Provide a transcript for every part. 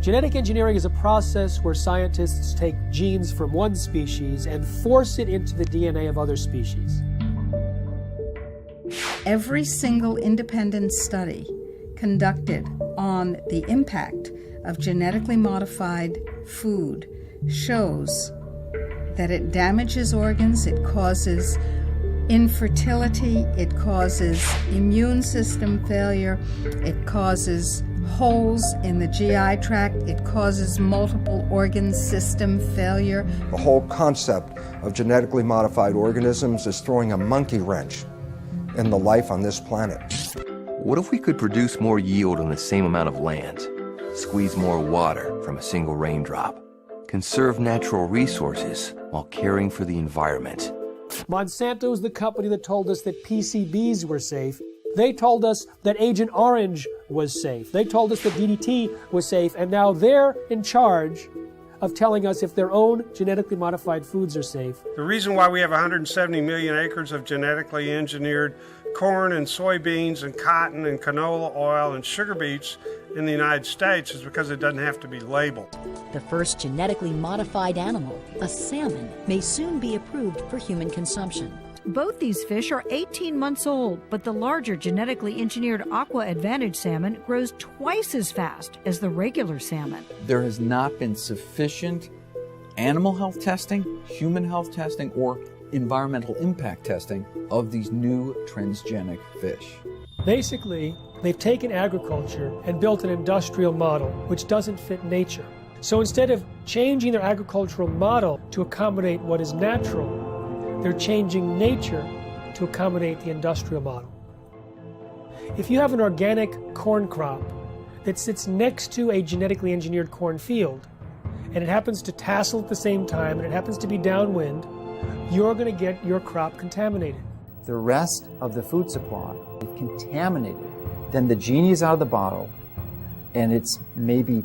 Genetic engineering is a process where scientists take genes from one species and force it into the DNA of other species. Every single independent study conducted on the impact of genetically modified food shows that it damages organs, it causes infertility, it causes immune system failure, it causes holes in the GI tract, it causes multiple organ system failure. The whole concept of genetically modified organisms is throwing a monkey wrench in the life on this planet. What if we could produce more yield on the same amount of land, squeeze more water from a single raindrop, conserve natural resources while caring for the environment? Monsanto is the company that told us that PCBs were safe. They told us that Agent Orange was safe. They told us that DDT was safe, and now they're in charge of telling us if their own genetically modified foods are safe. The reason why we have 170 million acres of genetically engineered corn and soybeans and cotton and canola oil and sugar beets in the United States is because it doesn't have to be labeled. The first genetically modified animal, a salmon, may soon be approved for human consumption. Both these fish are 18 months old, but the larger genetically engineered Aqua Advantage salmon grows twice as fast as the regular salmon. There has not been sufficient animal health testing, human health testing, or environmental impact testing of these new transgenic fish. Basically, they've taken agriculture and built an industrial model which doesn't fit nature. So instead of changing their agricultural model to accommodate what is natural, they're changing nature to accommodate the industrial model. If you have an organic corn crop that sits next to a genetically engineered corn field, and it happens to tassel at the same time, and it happens to be downwind, you're going to get your crop contaminated. The rest of the food supply is contaminated. Then the genie is out of the bottle, and it's maybe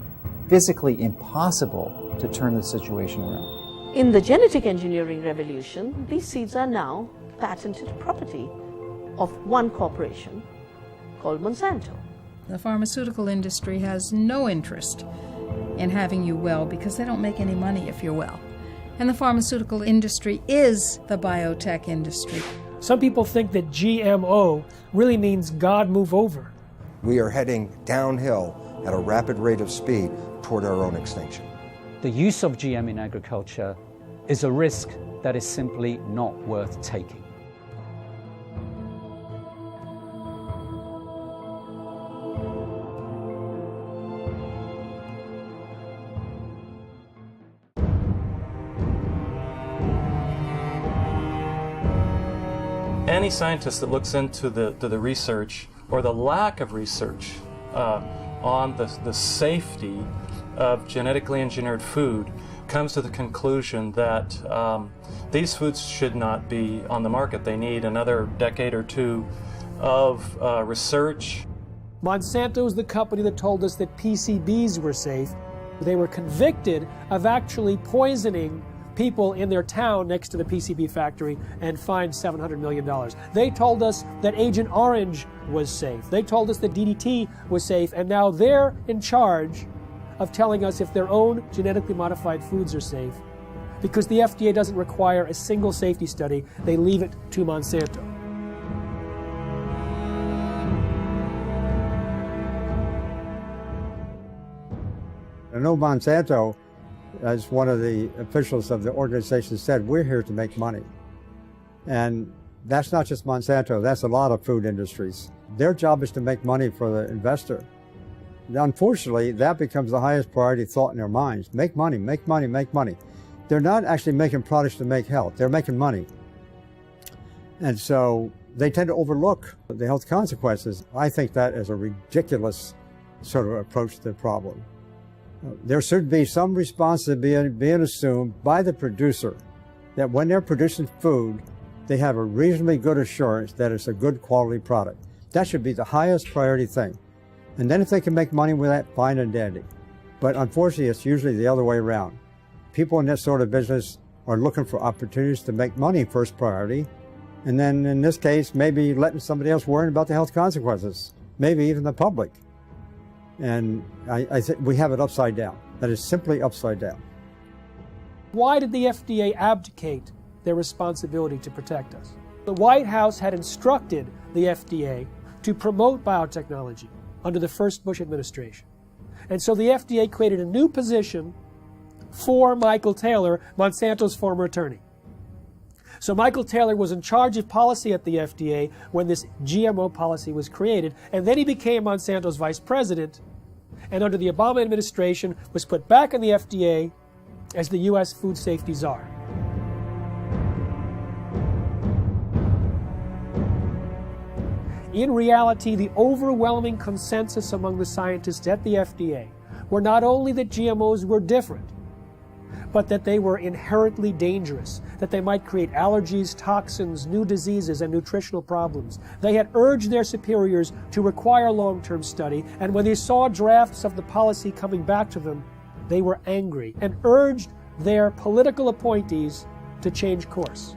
physically impossible to turn the situation around. In the genetic engineering revolution, these seeds are now patented property of one corporation called Monsanto. The pharmaceutical industry has no interest in having you well because they don't make any money if you're well. And the pharmaceutical industry is the biotech industry. Some people think that GMO really means God move over. We are heading downhill at a rapid rate of speed toward our own extinction. The use of GM in agriculture is a risk that is simply not worth taking. Any scientist that looks into the research or the lack of research on the safety of genetically engineered food comes to the conclusion that these foods should not be on the market. They need another decade or two of research. Monsanto is the company that told us that PCBs were safe. They were convicted of actually poisoning people in their town next to the PCB factory and fined $700 million. They told us that Agent Orange was safe. They told us that DDT was safe, and now they're in charge of telling us if their own genetically modified foods are safe. Because the FDA doesn't require a single safety study, they leave it to Monsanto. I know Monsanto, as one of the officials of the organization said, we're here to make money. And that's not just Monsanto, that's a lot of food industries. Their job is to make money for the investor. Unfortunately, that becomes the highest priority thought in their minds. Make money, make money, make money. They're not actually making products to make health, they're making money. And so they tend to overlook the health consequences. I think that is a ridiculous sort of approach to the problem. There should be some responsibility being assumed by the producer that when they're producing food, they have a reasonably good assurance that it's a good quality product. That should be the highest priority thing. And then if they can make money with that, fine and dandy. But unfortunately, it's usually the other way around. People in this sort of business are looking for opportunities to make money first priority. And then in this case, maybe letting somebody else worry about the health consequences, maybe even the public. And I think we have it upside down. That is simply upside down. Why did the FDA abdicate their responsibility to protect us? The White House had instructed the FDA to promote biotechnology under the first Bush administration. And so the FDA created a new position for Michael Taylor, Monsanto's former attorney. So Michael Taylor was in charge of policy at the FDA when this GMO policy was created, and then he became Monsanto's vice president, and under the Obama administration was put back in the FDA as the U.S. food safety czar. In reality, the overwhelming consensus among the scientists at the FDA were not only that GMOs were different, but that they were inherently dangerous, that they might create allergies, toxins, new diseases, and nutritional problems. They had urged their superiors to require long-term study, and when they saw drafts of the policy coming back to them, they were angry and urged their political appointees to change course.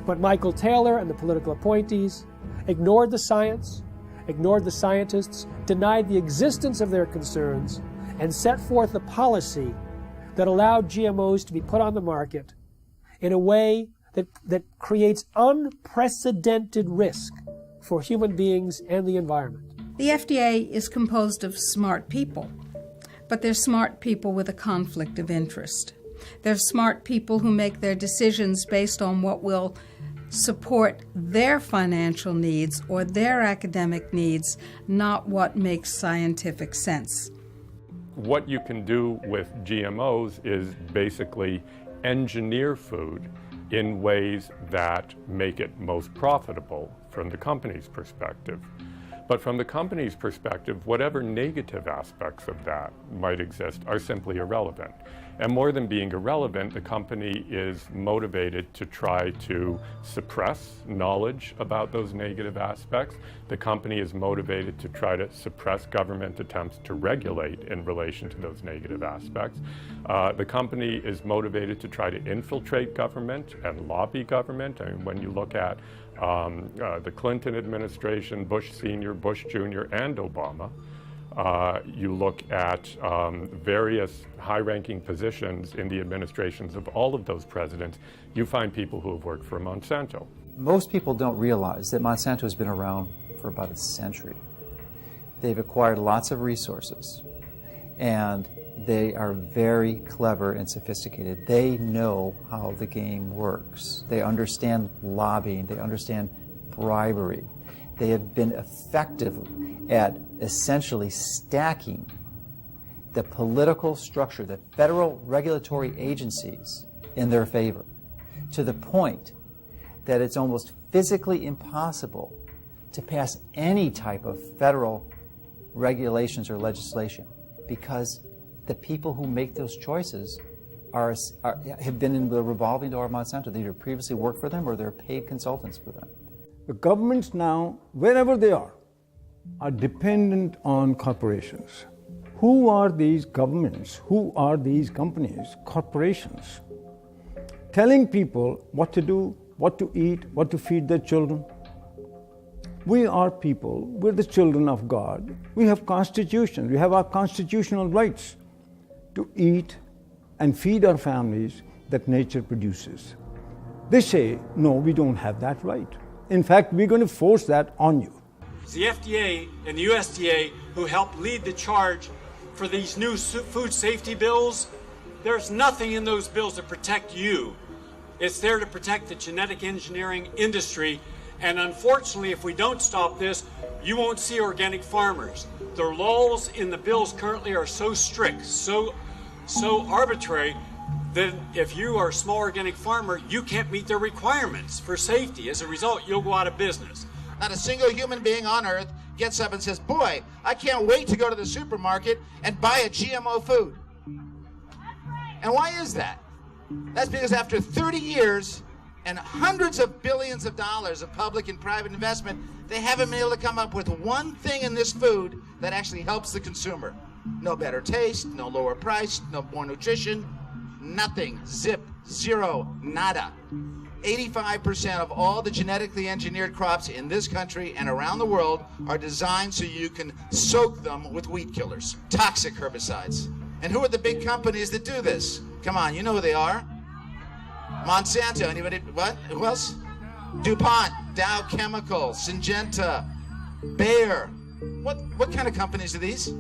But Michael Taylor and the political appointees ignored the science, ignored the scientists, denied the existence of their concerns, and set forth a policy that allowed GMOs to be put on the market in a way that creates unprecedented risk for human beings and the environment. The FDA is composed of smart people, but they're smart people with a conflict of interest. They're smart people who make their decisions based on what will support their financial needs or their academic needs, not what makes scientific sense. What you can do with GMOs is basically engineer food in ways that make it most profitable from the company's perspective. But from the company's perspective, whatever negative aspects of that might exist are simply irrelevant. And more than being irrelevant, the company is motivated to try to suppress knowledge about those negative aspects. The company is motivated to try to suppress government attempts to regulate in relation to those negative aspects. The company is motivated to try to infiltrate government and lobby government. I mean, when you look at the Clinton administration, Bush Sr., Bush Jr., and Obama, you look at various high-ranking positions in the administrations of all of those presidents, you find people who have worked for Monsanto. Most people don't realize that Monsanto has been around for about a century. They've acquired lots of resources, and they are very clever and sophisticated. They know how the game works. They understand lobbying. They understand bribery. They have been effective at essentially stacking the political structure, the federal regulatory agencies in their favor, to the point that it's almost physically impossible to pass any type of federal regulations or legislation, because the people who make those choices have been in the revolving door of Monsanto. They either previously worked for them or they're paid consultants for them. The governments now, wherever they are dependent on corporations. Who are these governments? Who are these companies? Corporations. Telling people what to do, what to eat, what to feed their children. We are people, we're the children of God. We have constitutions, we have our constitutional rights to eat and feed our families that nature produces. They say, no, we don't have that right. In fact, we're going to force that on you. It's the FDA and the USDA who helped lead the charge for these new food safety bills. There's nothing in those bills to protect you. It's there to protect the genetic engineering industry. And unfortunately, if we don't stop this, you won't see organic farmers. The laws in the bills currently are so strict, so arbitrary, that if you are a small organic farmer, you can't meet their requirements for safety. As a result, you'll go out of business. Not a single human being on earth gets up and says, boy, I can't wait to go to the supermarket and buy a GMO food. And why is that? That's because after 30 years and hundreds of billions of dollars of public and private investment, they haven't been able to come up with one thing in this food that actually helps the consumer. No better taste, no lower price, no more nutrition, nothing, zip, zero, nada. 85% of all the genetically engineered crops in this country and around the world are designed so you can soak them with weed killers, toxic herbicides. And who are the big companies that do this? Come on, you know who they are. Monsanto, anybody, what? Who else? DuPont, Dow Chemical, Syngenta, Bayer. What kind of companies are these?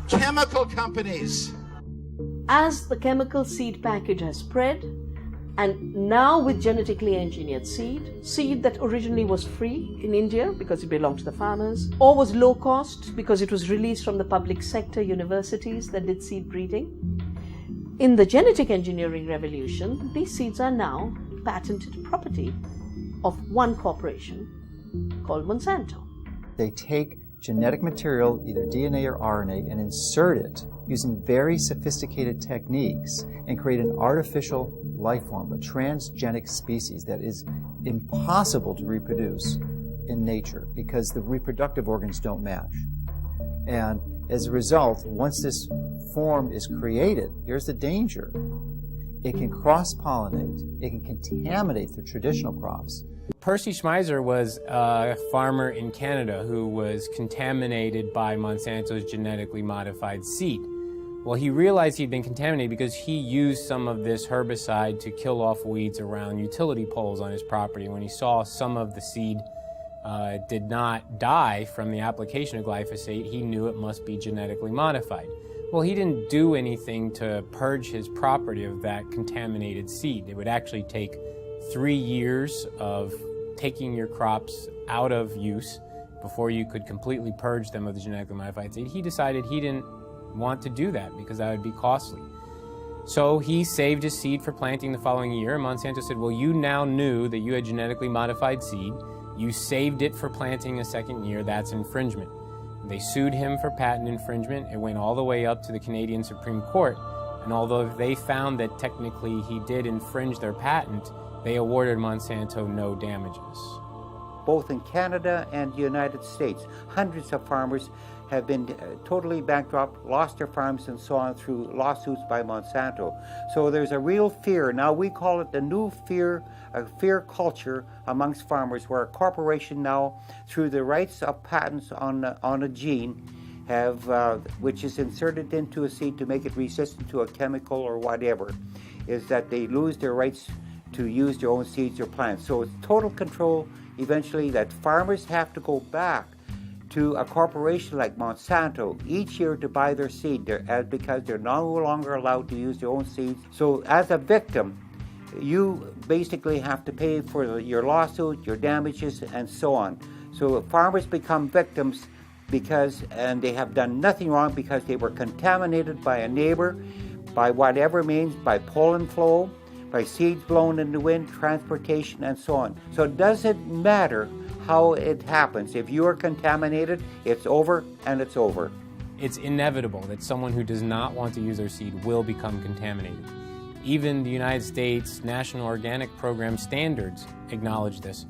Chemical companies. As the chemical seed package has spread, and now with genetically engineered seed that originally was free in India because it belonged to the farmers, or was low cost because it was released from the public sector universities that did seed breeding. In the genetic engineering revolution, these seeds are now patented property of one corporation called Monsanto. They take genetic material, either DNA or RNA, and insert it using very sophisticated techniques and create an artificial life form, a transgenic species that is impossible to reproduce in nature because the reproductive organs don't match. And as a result, once this form is created, here's the danger. It can cross-pollinate, it can contaminate the traditional crops. Percy Schmeiser was a farmer in Canada who was contaminated by Monsanto's genetically modified seed. Well, he realized he'd been contaminated because he used some of this herbicide to kill off weeds around utility poles on his property. When he saw some of the seed did not die from the application of glyphosate, he knew it must be genetically modified. Well, he didn't do anything to purge his property of that contaminated seed. It would actually take 3 years of taking your crops out of use before you could completely purge them of the genetically modified seed. He decided he didn't want to do that because that would be costly. So he saved his seed for planting the following year, and Monsanto said, well, you now knew that you had genetically modified seed. You saved it for planting a second year. That's infringement. They sued him for patent infringement. It went all the way up to the Canadian Supreme Court. And although they found that technically he did infringe their patent, they awarded Monsanto no damages. Both in Canada and the United States, hundreds of farmers have been totally bankrupt, lost their farms and so on through lawsuits by Monsanto. So there's a real fear. Now we call it the new fear, a fear culture amongst farmers, where a corporation now, through the rights of patents on a gene, have which is inserted into a seed to make it resistant to a chemical or whatever, is that they lose their rights to use their own seeds or plants. So it's total control eventually that farmers have to go back to a corporation like Monsanto each year to buy their seed because they're no longer allowed to use their own seeds. So as a victim, you basically have to pay for your lawsuit, your damages, and so on. So farmers become victims and they have done nothing wrong because they were contaminated by a neighbor, by whatever means, by pollen flow, by seeds blown in the wind, transportation, and so on. So it doesn't matter how it happens. If you are contaminated, it's over and it's over. It's inevitable that someone who does not want to use their seed will become contaminated. Even the United States National Organic Program standards acknowledge this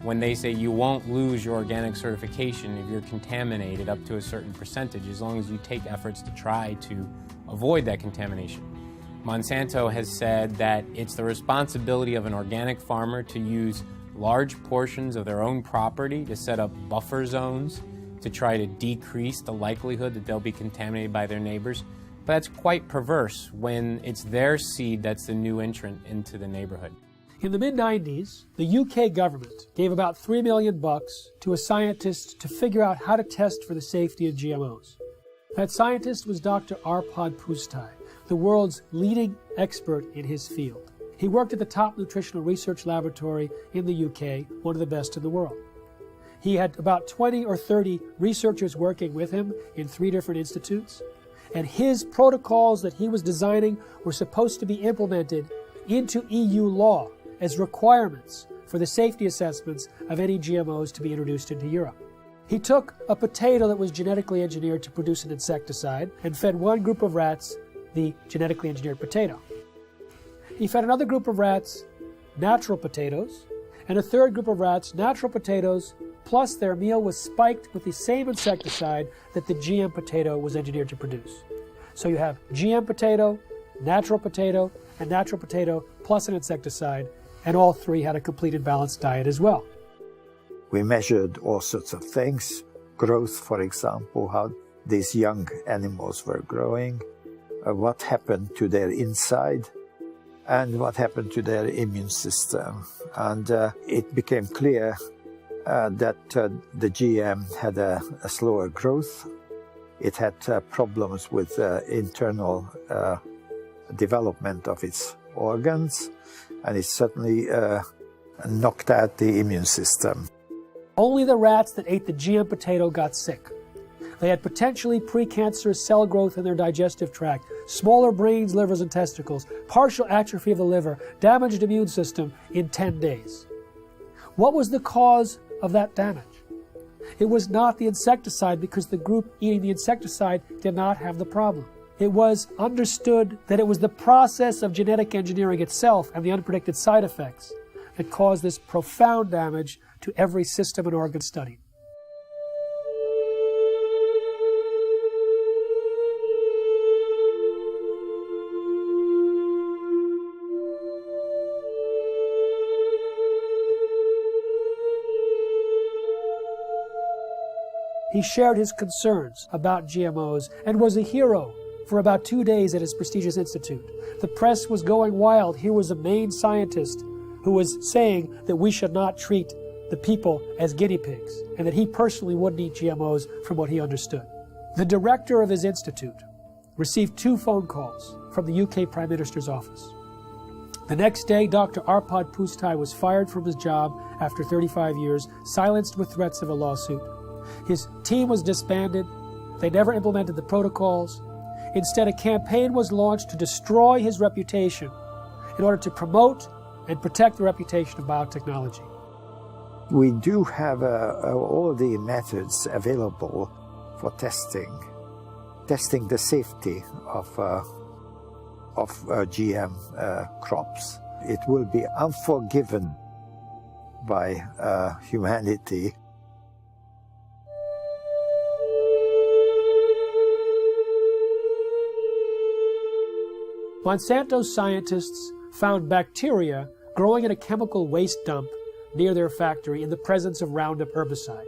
when they say you won't lose your organic certification if you're contaminated up to a certain percentage, as long as you take efforts to try to avoid that contamination. Monsanto has said that it's the responsibility of an organic farmer to use large portions of their own property to set up buffer zones to try to decrease the likelihood that they'll be contaminated by their neighbors. But that's quite perverse when it's their seed that's the new entrant into the neighborhood. In the mid-90s, the UK government gave about $3 million to a scientist to figure out how to test for the safety of GMOs. That scientist was Dr. Arpad Pusztai, the world's leading expert in his field. He worked at the top nutritional research laboratory in the UK, one of the best in the world. He had about 20 or 30 researchers working with him in 3 different institutes, and his protocols that he was designing were supposed to be implemented into EU law as requirements for the safety assessments of any GMOs to be introduced into Europe. He took a potato that was genetically engineered to produce an insecticide and fed one group of rats the genetically engineered potato. He fed another group of rats natural potatoes, and a third group of rats natural potatoes, plus their meal was spiked with the same insecticide that the GM potato was engineered to produce. So you have GM potato, and natural potato plus an insecticide, and all three had a complete and balanced diet as well. We measured all sorts of things, growth, for example, how these young animals were growing, what happened to their inside, and what happened to their immune system. And it became clear that the GM had a slower growth. It had problems with internal development of its organs, and it certainly knocked out the immune system. Only the rats that ate the GM potato got sick. They had potentially precancerous cell growth in their digestive tract, smaller brains, livers, and testicles, partial atrophy of the liver, damaged immune system in 10 days. What was the cause of that damage? It was not the insecticide, because the group eating the insecticide did not have the problem. It was understood that it was the process of genetic engineering itself and the unpredicted side effects that caused this profound damage to every system and organ studied. He shared his concerns about GMOs and was a hero for about 2 days at his prestigious institute. The press was going wild. Here was a main scientist who was saying that we should not treat the people as guinea pigs, and that he personally wouldn't eat GMOs from what he understood. The director of his institute received 2 phone calls from the UK Prime Minister's office. The next day, Dr. Arpad Pustai was fired from his job after 35 years, silenced with threats of a lawsuit. His team was disbanded. They never implemented the protocols. Instead, a campaign was launched to destroy his reputation in order to promote and protect the reputation of biotechnology. We do have all the methods available for testing the safety of GM crops. It will be unforgiven by humanity. Monsanto scientists found bacteria growing in a chemical waste dump near their factory in the presence of Roundup herbicide.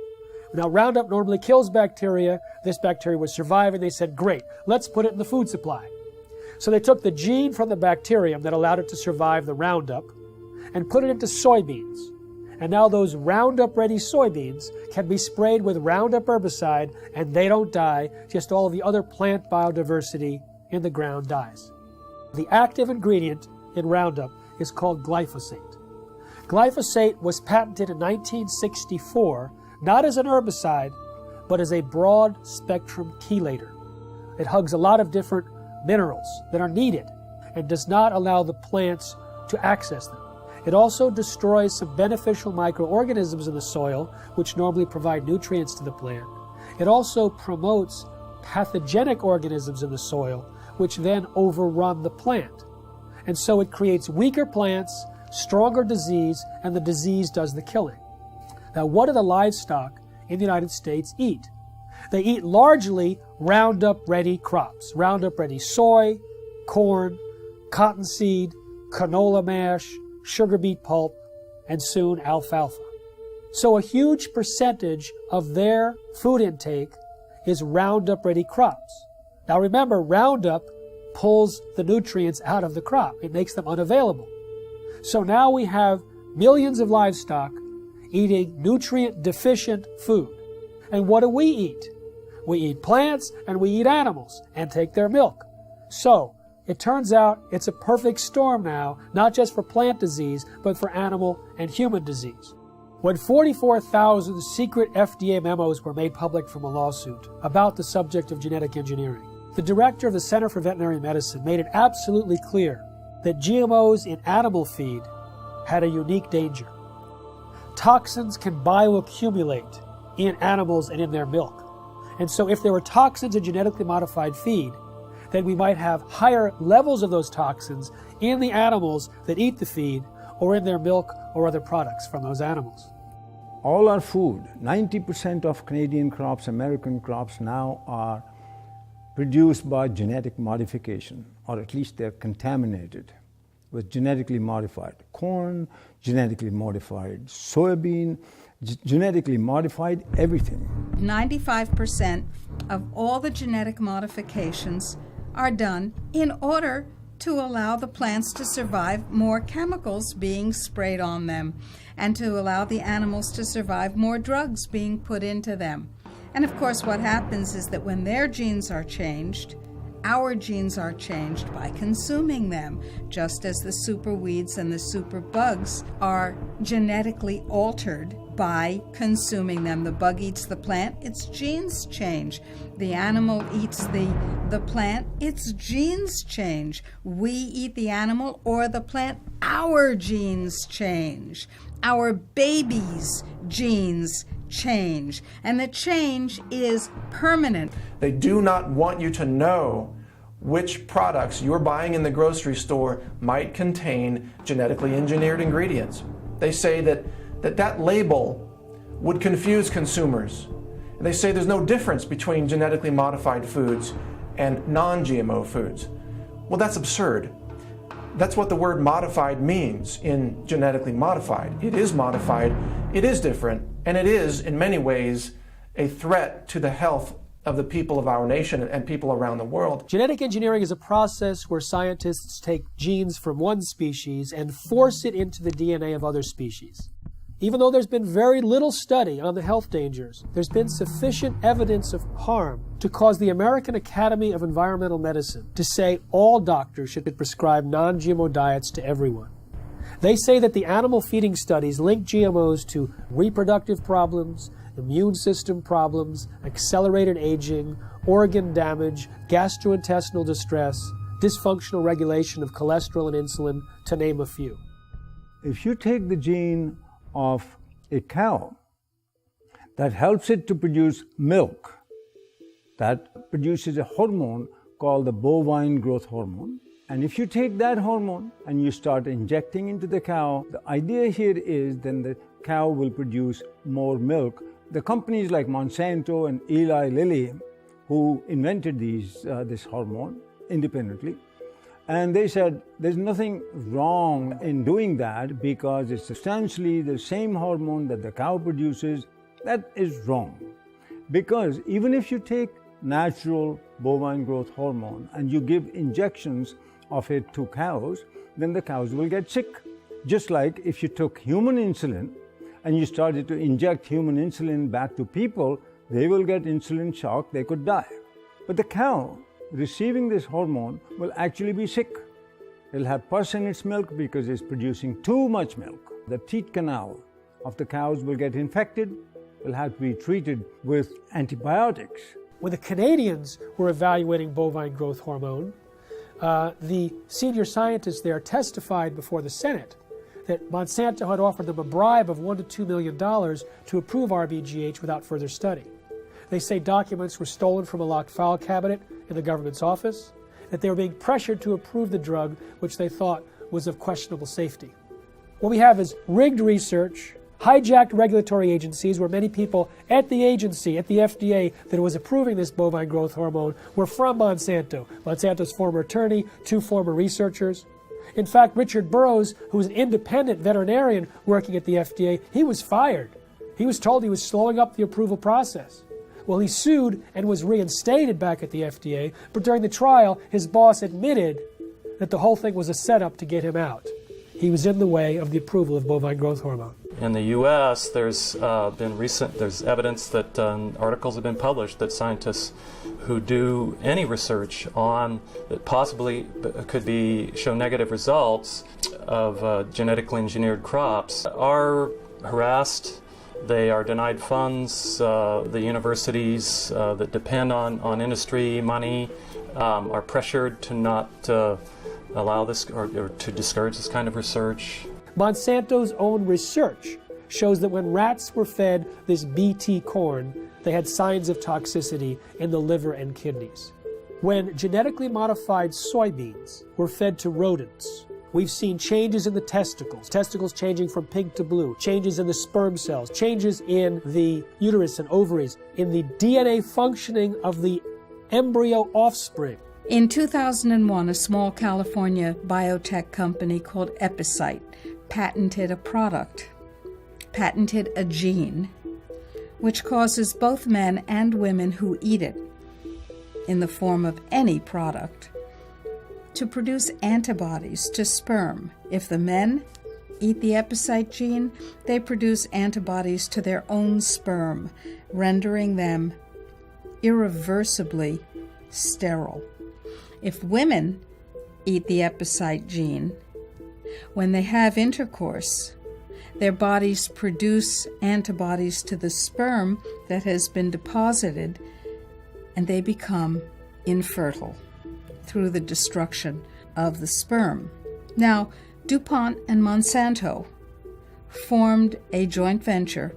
Now, Roundup normally kills bacteria. This bacteria was surviving. They said, great, let's put it in the food supply. So they took the gene from the bacterium that allowed it to survive the Roundup and put it into soybeans. And now those Roundup-ready soybeans can be sprayed with Roundup herbicide, and they don't die. Just all of the other plant biodiversity in the ground dies. The active ingredient in Roundup is called glyphosate. Glyphosate was patented in 1964, not as an herbicide, but as a broad-spectrum chelator. It hugs a lot of different minerals that are needed and does not allow the plants to access them. It also destroys some beneficial microorganisms in the soil, which normally provide nutrients to the plant. It also promotes pathogenic organisms in the soil, which then overrun the plant. And so it creates weaker plants, stronger disease, and the disease does the killing. Now, what do the livestock in the United States eat? They eat largely Roundup-ready crops. Roundup-ready soy, corn, cottonseed, canola mash, sugar beet pulp, and soon alfalfa. So a huge percentage of their food intake is Roundup-ready crops. Now remember, Roundup pulls the nutrients out of the crop. It makes them unavailable. So now we have millions of livestock eating nutrient-deficient food. And what do we eat? We eat plants and we eat animals and take their milk. So it turns out it's a perfect storm now, not just for plant disease, but for animal and human disease. When 44,000 secret FDA memos were made public from a lawsuit about the subject of genetic engineering, the director of the Center for Veterinary Medicine made it absolutely clear that GMOs in animal feed had a unique danger. Toxins can bioaccumulate in animals and in their milk. And so if there were toxins in genetically modified feed, then we might have higher levels of those toxins in the animals that eat the feed or in their milk or other products from those animals. All our food, 90% of Canadian crops, American crops now are produced by genetic modification, or at least they're contaminated. with genetically modified corn, genetically modified soybean, genetically modified everything. 95% of all the genetic modifications are done in order to allow the plants to survive more chemicals being sprayed on them and to allow the animals to survive more drugs being put into them. And of course, what happens is that when their genes are changed, our genes are changed by consuming them, just as the super weeds and the super bugs are genetically altered by consuming them. The bug eats the plant, its genes change. The animal eats the plant, its genes change. We eat the animal or the plant, our genes change. Our babies' genes change, and the change is permanent. They do not want you to know which products you're buying in the grocery store might contain genetically engineered ingredients. They say that label would confuse consumers. They say there's no difference between genetically modified foods and non-GMO foods. Well, that's absurd. That's what the word modified means in genetically modified. It is modified, it is different, and it is, in many ways, a threat to the health of the people of our nation and people around the world. Genetic engineering is a process where scientists take genes from one species and force it into the DNA of other species. Even though there's been very little study on the health dangers, there's been sufficient evidence of harm to cause the American Academy of Environmental Medicine to say all doctors should prescribe non-GMO diets to everyone. They say that the animal feeding studies link GMOs to reproductive problems, immune system problems, accelerated aging, organ damage, gastrointestinal distress, dysfunctional regulation of cholesterol and insulin, to name a few. If you take the gene of a cow that helps it to produce milk, that produces a hormone called the bovine growth hormone, and if you take that hormone and you start injecting into the cow, the idea here is then the cow will produce more milk. The companies like Monsanto and Eli Lilly, who invented this hormone independently, and they said there's nothing wrong in doing that because it's substantially the same hormone that the cow produces. That is wrong. Because even if you take natural bovine growth hormone and you give injections of it to cows, then the cows will get sick. Just like if you took human insulin and you started to inject human insulin back to people, they will get insulin shock, they could die. But the cow receiving this hormone will actually be sick. It'll have pus in its milk because it's producing too much milk. The teat canal of the cows will get infected, will have to be treated with antibiotics. When the Canadians were evaluating bovine growth hormone, the senior scientists there testified before the Senate that Monsanto had offered them a bribe of $1 to $2 million to approve RBGH without further study. They say documents were stolen from a locked file cabinet in the government's office, that they were being pressured to approve the drug, which they thought was of questionable safety. What we have is rigged research, hijacked regulatory agencies where many people at the agency, at the FDA, that was approving this bovine growth hormone were from Monsanto. Monsanto's former attorney, 2 former researchers. In fact, Richard Burroughs, who was an independent veterinarian working at the FDA, he was fired. He was told he was slowing up the approval process. Well, he sued and was reinstated back at the FDA, but during the trial, his boss admitted that the whole thing was a setup to get him out. He was in the way of the approval of bovine growth hormone. In the U.S., there's evidence that articles have been published that scientists who do any research on that possibly could show negative results of genetically engineered crops are harassed. They are denied funds. The universities that depend on industry money are pressured to not allow this or to discourage this kind of research. Monsanto's own research shows that when rats were fed this BT corn, they had signs of toxicity in the liver and kidneys. When genetically modified soybeans were fed to rodents, we've seen changes in the testicles changing from pink to blue, changes in the sperm cells, changes in the uterus and ovaries, in the DNA functioning of the embryo offspring. In 2001, a small California biotech company called Epicite patented a gene, which causes both men and women who eat it, in the form of any product, to produce antibodies to sperm. If the men eat the Epicite gene, they produce antibodies to their own sperm, rendering them irreversibly sterile. If women eat the Epicite gene, when they have intercourse, their bodies produce antibodies to the sperm that has been deposited, and they become infertile through the destruction of the sperm. Now, DuPont and Monsanto formed a joint venture,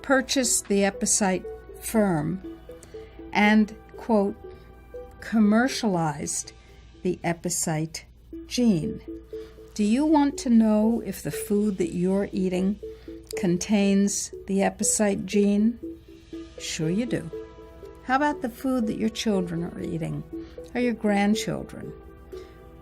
purchased the Epicite firm, and, quote, commercialized the Epicite gene. Do you want to know if the food that you're eating contains the Epicite gene? Sure you do. How about the food that your children are eating, or your grandchildren?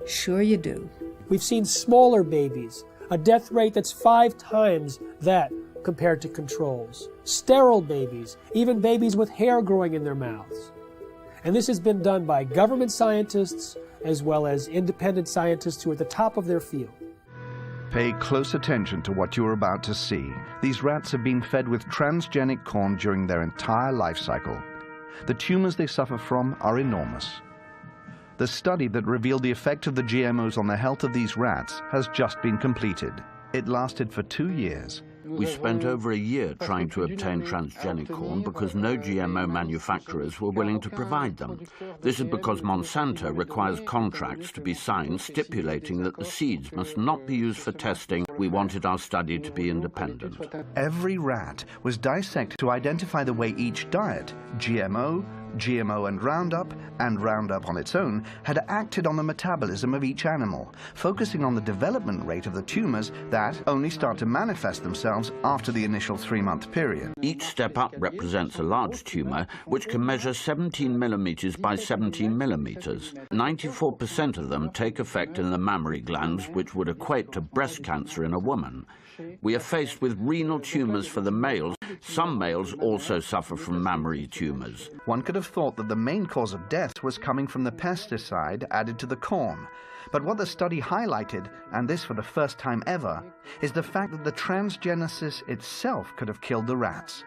Sure you do. We've seen smaller babies, a death rate that's 5 times that compared to controls. Sterile babies, even babies with hair growing in their mouths. And this has been done by government scientists as well as independent scientists who are at the top of their field. Pay close attention to what you're about to see. These rats have been fed with transgenic corn during their entire life cycle. The tumors they suffer from are enormous. The study that revealed the effect of the GMOs on the health of these rats has just been completed. It lasted for 2 years. We spent over a year trying to obtain transgenic corn because no GMO manufacturers were willing to provide them. This is because Monsanto requires contracts to be signed stipulating that the seeds must not be used for testing. We wanted our study to be independent. Every rat was dissected to identify the way each diet, GMO and Roundup on its own, had acted on the metabolism of each animal, focusing on the development rate of the tumors that only start to manifest themselves after the initial 3-month period. Each step up represents a large tumor, which can measure 17 millimeters by 17 millimeters. 94% of them take effect in the mammary glands, which would equate to breast cancer in a woman. We are faced with renal tumors for the males. Some males also suffer from mammary tumors. One could have thought that the main cause of death was coming from the pesticide added to the corn. But what the study highlighted, and this for the first time ever, is the fact that the transgenesis itself could have killed the rats.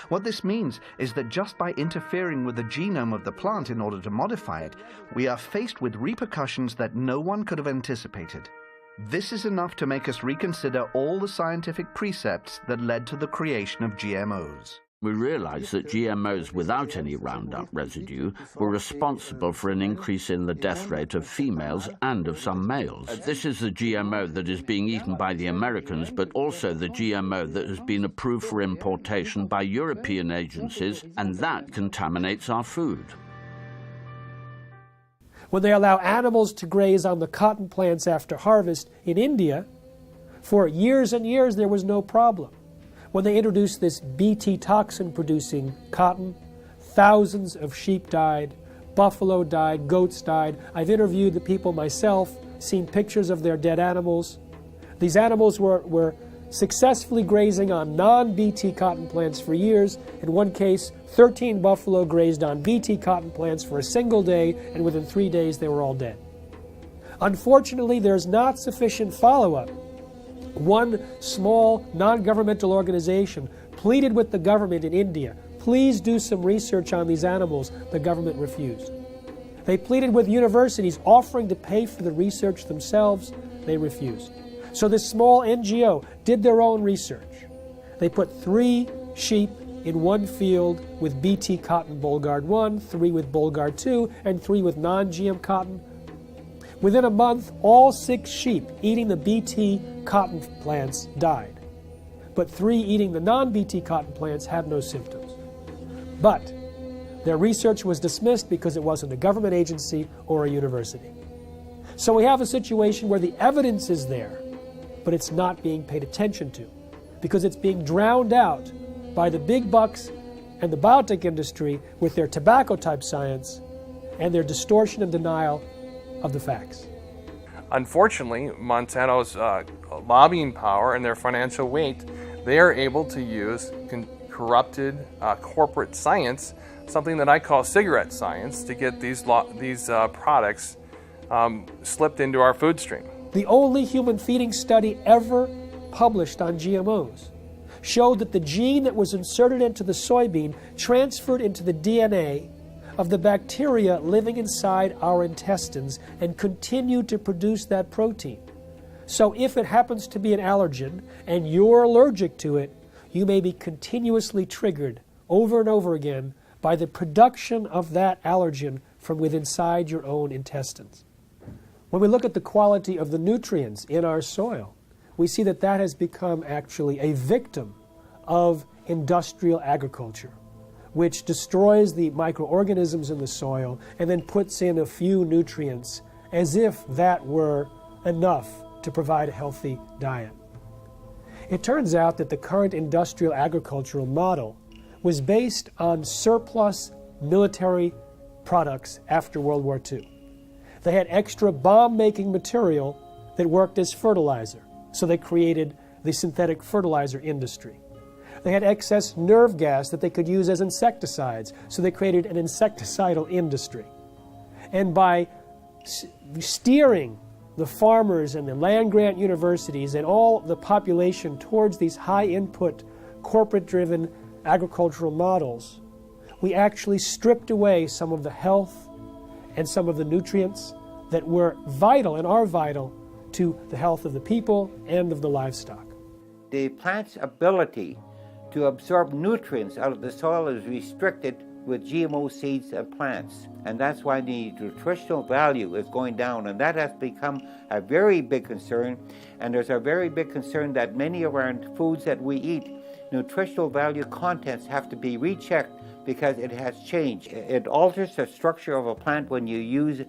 What this means is that just by interfering with the genome of the plant in order to modify it, we are faced with repercussions that no one could have anticipated. This is enough to make us reconsider all the scientific precepts that led to the creation of GMOs. We realized that GMOs without any Roundup residue were responsible for an increase in the death rate of females and of some males. This is the GMO that is being eaten by the Americans, but also the GMO that has been approved for importation by European agencies, and that contaminates our food. When they allow animals to graze on the cotton plants after harvest in India, for years and years there was no problem. When they introduced this Bt toxin-producing cotton, thousands of sheep died, buffalo died, goats died. I've interviewed the people myself, seen pictures of their dead animals. These animals were successfully grazing on non-Bt cotton plants for years. In one case, 13 buffalo grazed on Bt cotton plants for a single day, and within 3 days they were all dead. Unfortunately, there's not sufficient follow-up. One small non-governmental organization pleaded with the government in India, please do some research on these animals. The government refused. They pleaded with universities offering to pay for the research themselves. They refused. So this small NGO did their own research. They put 3 sheep in one field with Bt cotton Bolgard 1, 3 with Bolgard 2, and 3 with non-GM cotton. Within a month, all 6 sheep eating the Bt cotton plants died. But 3 eating the non-Bt cotton plants had no symptoms. But their research was dismissed because it wasn't a government agency or a university. So we have a situation where the evidence is there, but it's not being paid attention to because it's being drowned out by the big bucks and the biotech industry with their tobacco-type science and their distortion and denial of the facts. Unfortunately, Monsanto's lobbying power and their financial weight, they are able to use corrupted corporate science, something that I call cigarette science, to get these products slipped into our food stream. The only human feeding study ever published on GMOs showed that the gene that was inserted into the soybean transferred into the DNA of the bacteria living inside our intestines and continued to produce that protein. So if it happens to be an allergen and you're allergic to it, you may be continuously triggered over and over again by the production of that allergen from within inside your own intestines. When we look at the quality of the nutrients in our soil, we see that that has become actually a victim of industrial agriculture, which destroys the microorganisms in the soil and then puts in a few nutrients as if that were enough to provide a healthy diet. It turns out that the current industrial agricultural model was based on surplus military products after World War II. They had extra bomb-making material that worked as fertilizer, so they created the synthetic fertilizer industry. They had excess nerve gas that they could use as insecticides, so they created an insecticidal industry. And by steering the farmers and the land-grant universities and all the population towards these high-input, corporate-driven agricultural models, we actually stripped away some of the health and some of the nutrients that were vital and are vital to the health of the people and of the livestock. The plant's ability to absorb nutrients out of the soil is restricted with GMO seeds and plants. And that's why the nutritional value is going down. And that has become a very big concern. And there's a very big concern that many of our foods that we eat, nutritional value contents have to be rechecked because it has changed. It alters the structure of a plant when you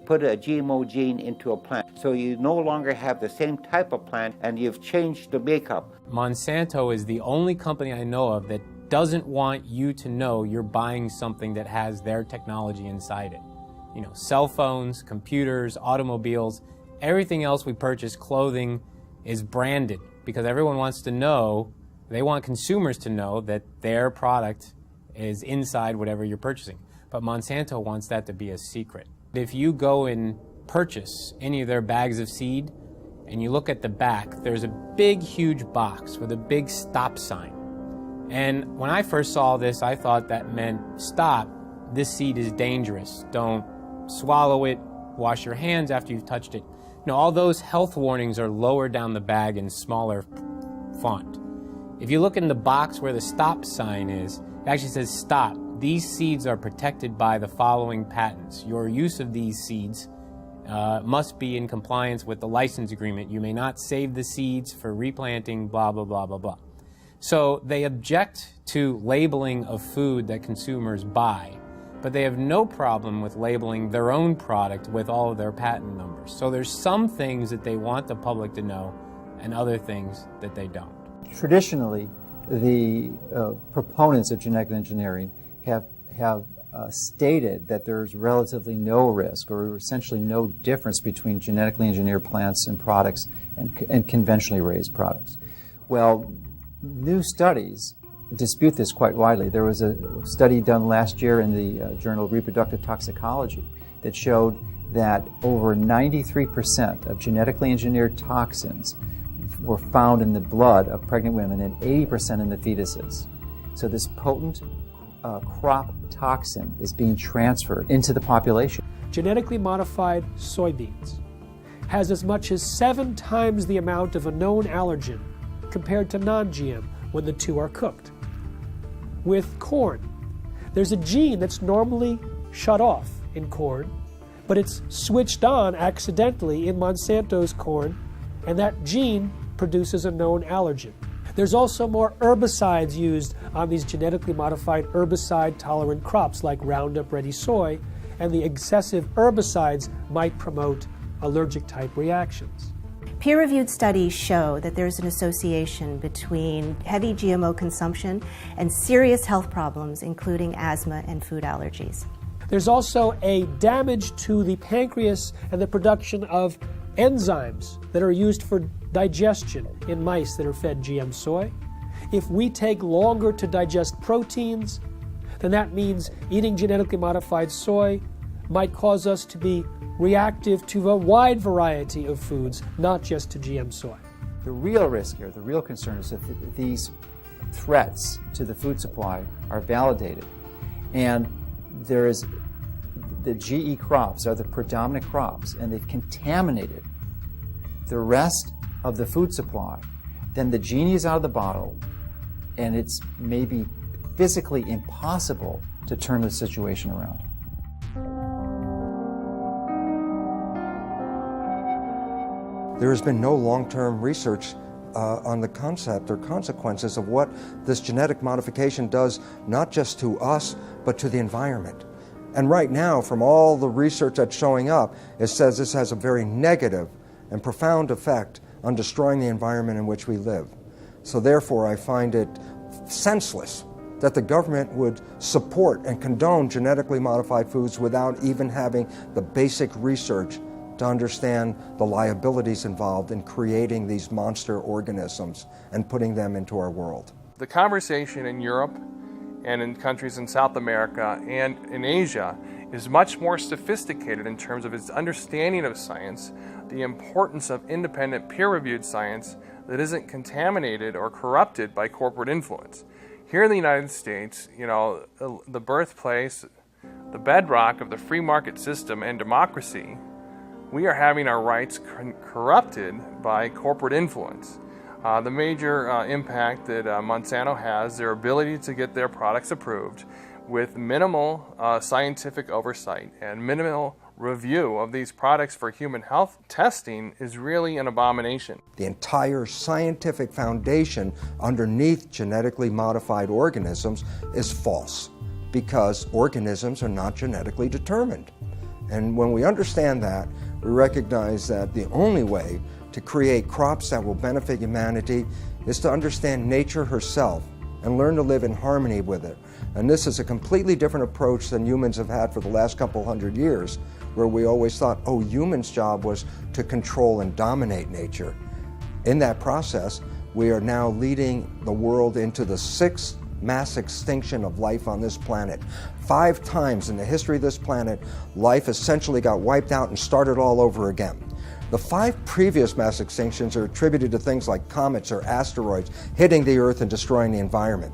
put a GMO gene into a plant. So you no longer have the same type of plant and you've changed the makeup. Monsanto is the only company I know of that doesn't want you to know you're buying something that has their technology inside it. You know, cell phones, computers, automobiles, everything else we purchase, clothing, is branded because everyone wants to know, they want consumers to know that their product is inside whatever you're purchasing. But Monsanto wants that to be a secret. If you go and purchase any of their bags of seed and you look at the back, there's a big, huge box with a big stop sign. And when I first saw this, I thought that meant, stop, this seed is dangerous. Don't swallow it, wash your hands after you've touched it. No, all those health warnings are lower down the bag in smaller font. If you look in the box where the stop sign is, it actually says, stop. These seeds are protected by the following patents. Your use of these seeds must be in compliance with the license agreement. You may not save the seeds for replanting, blah, blah, blah, blah, blah. So they object to labeling of food that consumers buy, but they have no problem with labeling their own product with all of their patent numbers. So there's some things that they want the public to know and other things that they don't. Traditionally, the proponents of genetic engineering have stated that there's relatively no risk or essentially no difference between genetically engineered plants and products and conventionally raised products. Well, new studies dispute this quite widely. There was a study done last year in the Journal of Reproductive Toxicology that showed that over 93% of genetically engineered toxins were found in the blood of pregnant women and 80% in the fetuses. So this potent crop toxin is being transferred into the population. Genetically modified soybeans has as much as 7 times the amount of a known allergen compared to non-GM when the two are cooked. With corn, there's a gene that's normally shut off in corn, but it's switched on accidentally in Monsanto's corn, and that gene produces a known allergen. There's also more herbicides used on these genetically modified herbicide-tolerant crops like Roundup Ready soy, and the excessive herbicides might promote allergic-type reactions. Peer-reviewed studies show that there's an association between heavy GMO consumption and serious health problems, including asthma and food allergies. There's also a damage to the pancreas and the production of enzymes that are used for digestion in mice that are fed GM soy. If we take longer to digest proteins, then that means eating genetically modified soy might cause us to be reactive to a wide variety of foods, not just to GM soy. The real risk here, the real concern is that these threats to the food supply are validated. And there is the GE crops are the predominant crops, and they've contaminated the rest of the food supply. Then the genie is out of the bottle, and it's maybe physically impossible to turn the situation around. There has been no long-term research on the concept or consequences of what this genetic modification does, not just to us, but to the environment. And right now, from all the research that's showing up, it says this has a very negative and profound effect on destroying the environment in which we live. So therefore, I find it senseless that the government would support and condone genetically modified foods without even having the basic research to understand the liabilities involved in creating these monster organisms and putting them into our world. The conversation in Europe and in countries in South America and in Asia is much more sophisticated in terms of its understanding of science, the importance of independent peer-reviewed science that isn't contaminated or corrupted by corporate influence. Here in the United States, the birthplace, the bedrock of the free market system and democracy, we are having our rights corrupted by corporate influence. The major impact that Monsanto has, their ability to get their products approved with minimal scientific oversight and minimal review of these products for human health testing, is really an abomination. The entire scientific foundation underneath genetically modified organisms is false, because organisms are not genetically determined. And when we understand that, we recognize that the only way to create crops that will benefit humanity is to understand nature herself and learn to live in harmony with it. And this is a completely different approach than humans have had for the last couple hundred years, where we always thought, oh, humans' job was to control and dominate nature. In that process, we are now leading the world into the 6th mass extinction of life on this planet. 5 times in the history of this planet, life essentially got wiped out and started all over again. The 5 previous mass extinctions are attributed to things like comets or asteroids hitting the Earth and destroying the environment.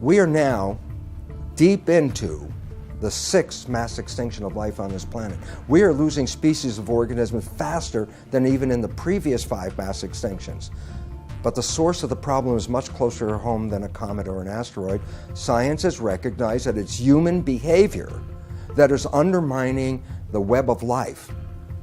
We are now deep into the 6th mass extinction of life on this planet. We are losing species of organisms faster than even in the previous 5 mass extinctions. But the source of the problem is much closer to home than a comet or an asteroid. Science has recognized that it's human behavior that is undermining the web of life.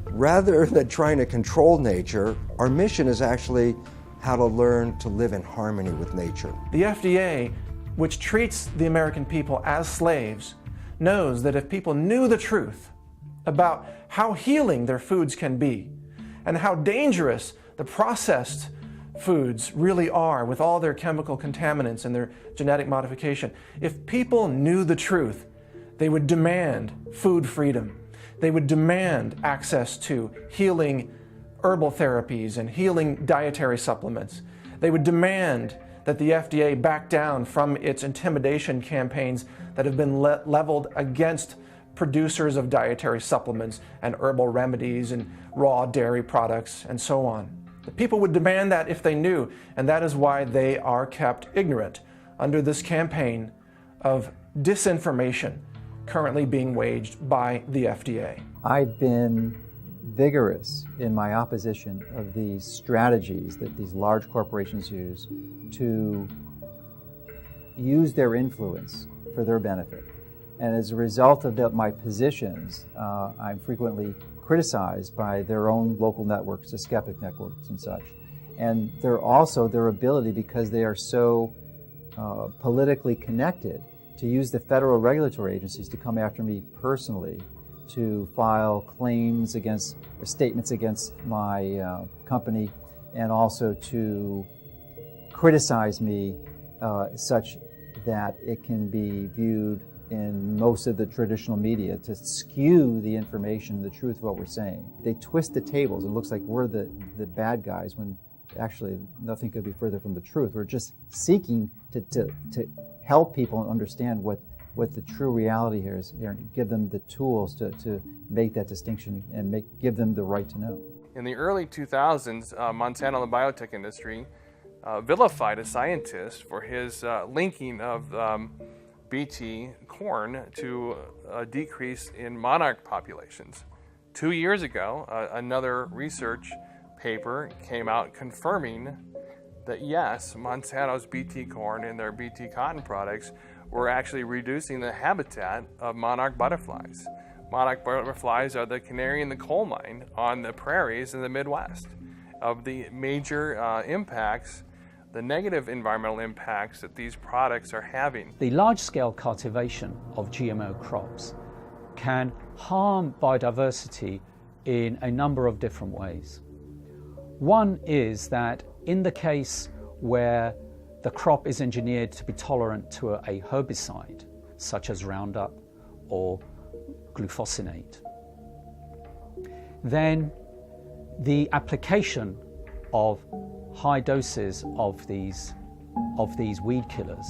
Rather than trying to control nature, our mission is actually how to learn to live in harmony with nature. The FDA, which treats the American people as slaves, knows that if people knew the truth about how healing their foods can be and how dangerous the processed foods really are with all their chemical contaminants and their genetic modification, if people knew the truth, they would demand food freedom. They would demand access to healing herbal therapies and healing dietary supplements. They would demand that the FDA back down from its intimidation campaigns that have been leveled against producers of dietary supplements and herbal remedies and raw dairy products and so on. The people would demand that if they knew, and that is why they are kept ignorant under this campaign of disinformation currently being waged by the FDA. I've been vigorous in my opposition of these strategies that these large corporations use to use their influence for their benefit. And as a result of my positions, I'm frequently criticized by their own local networks, the skeptic networks and such. And they're also their ability, because they are so politically connected, to use the federal regulatory agencies to come after me personally, to file claims against, or statements against my company, and also to criticize me such that it can be viewed in most of the traditional media to skew the information, the truth of what we're saying. They twist the tables. It looks like we're the bad guys when actually nothing could be further from the truth. We're just seeking to help people understand what the true reality here is, and give them the tools to make that distinction and give them the right to know. In the early 2000s, Monsanto and the biotech industry vilified a scientist for his linking of Bt corn to a decrease in monarch populations. 2 years ago, another research paper came out confirming that yes, Monsanto's Bt corn and their Bt cotton products were actually reducing the habitat of monarch butterflies. Monarch butterflies are the canary in the coal mine on the prairies in the Midwest. Of the major impacts, the negative environmental impacts that these products are having. The large-scale cultivation of GMO crops can harm biodiversity in a number of different ways. One is that in the case where the crop is engineered to be tolerant to a herbicide, such as Roundup or glufosinate, then the application of high doses of these weed killers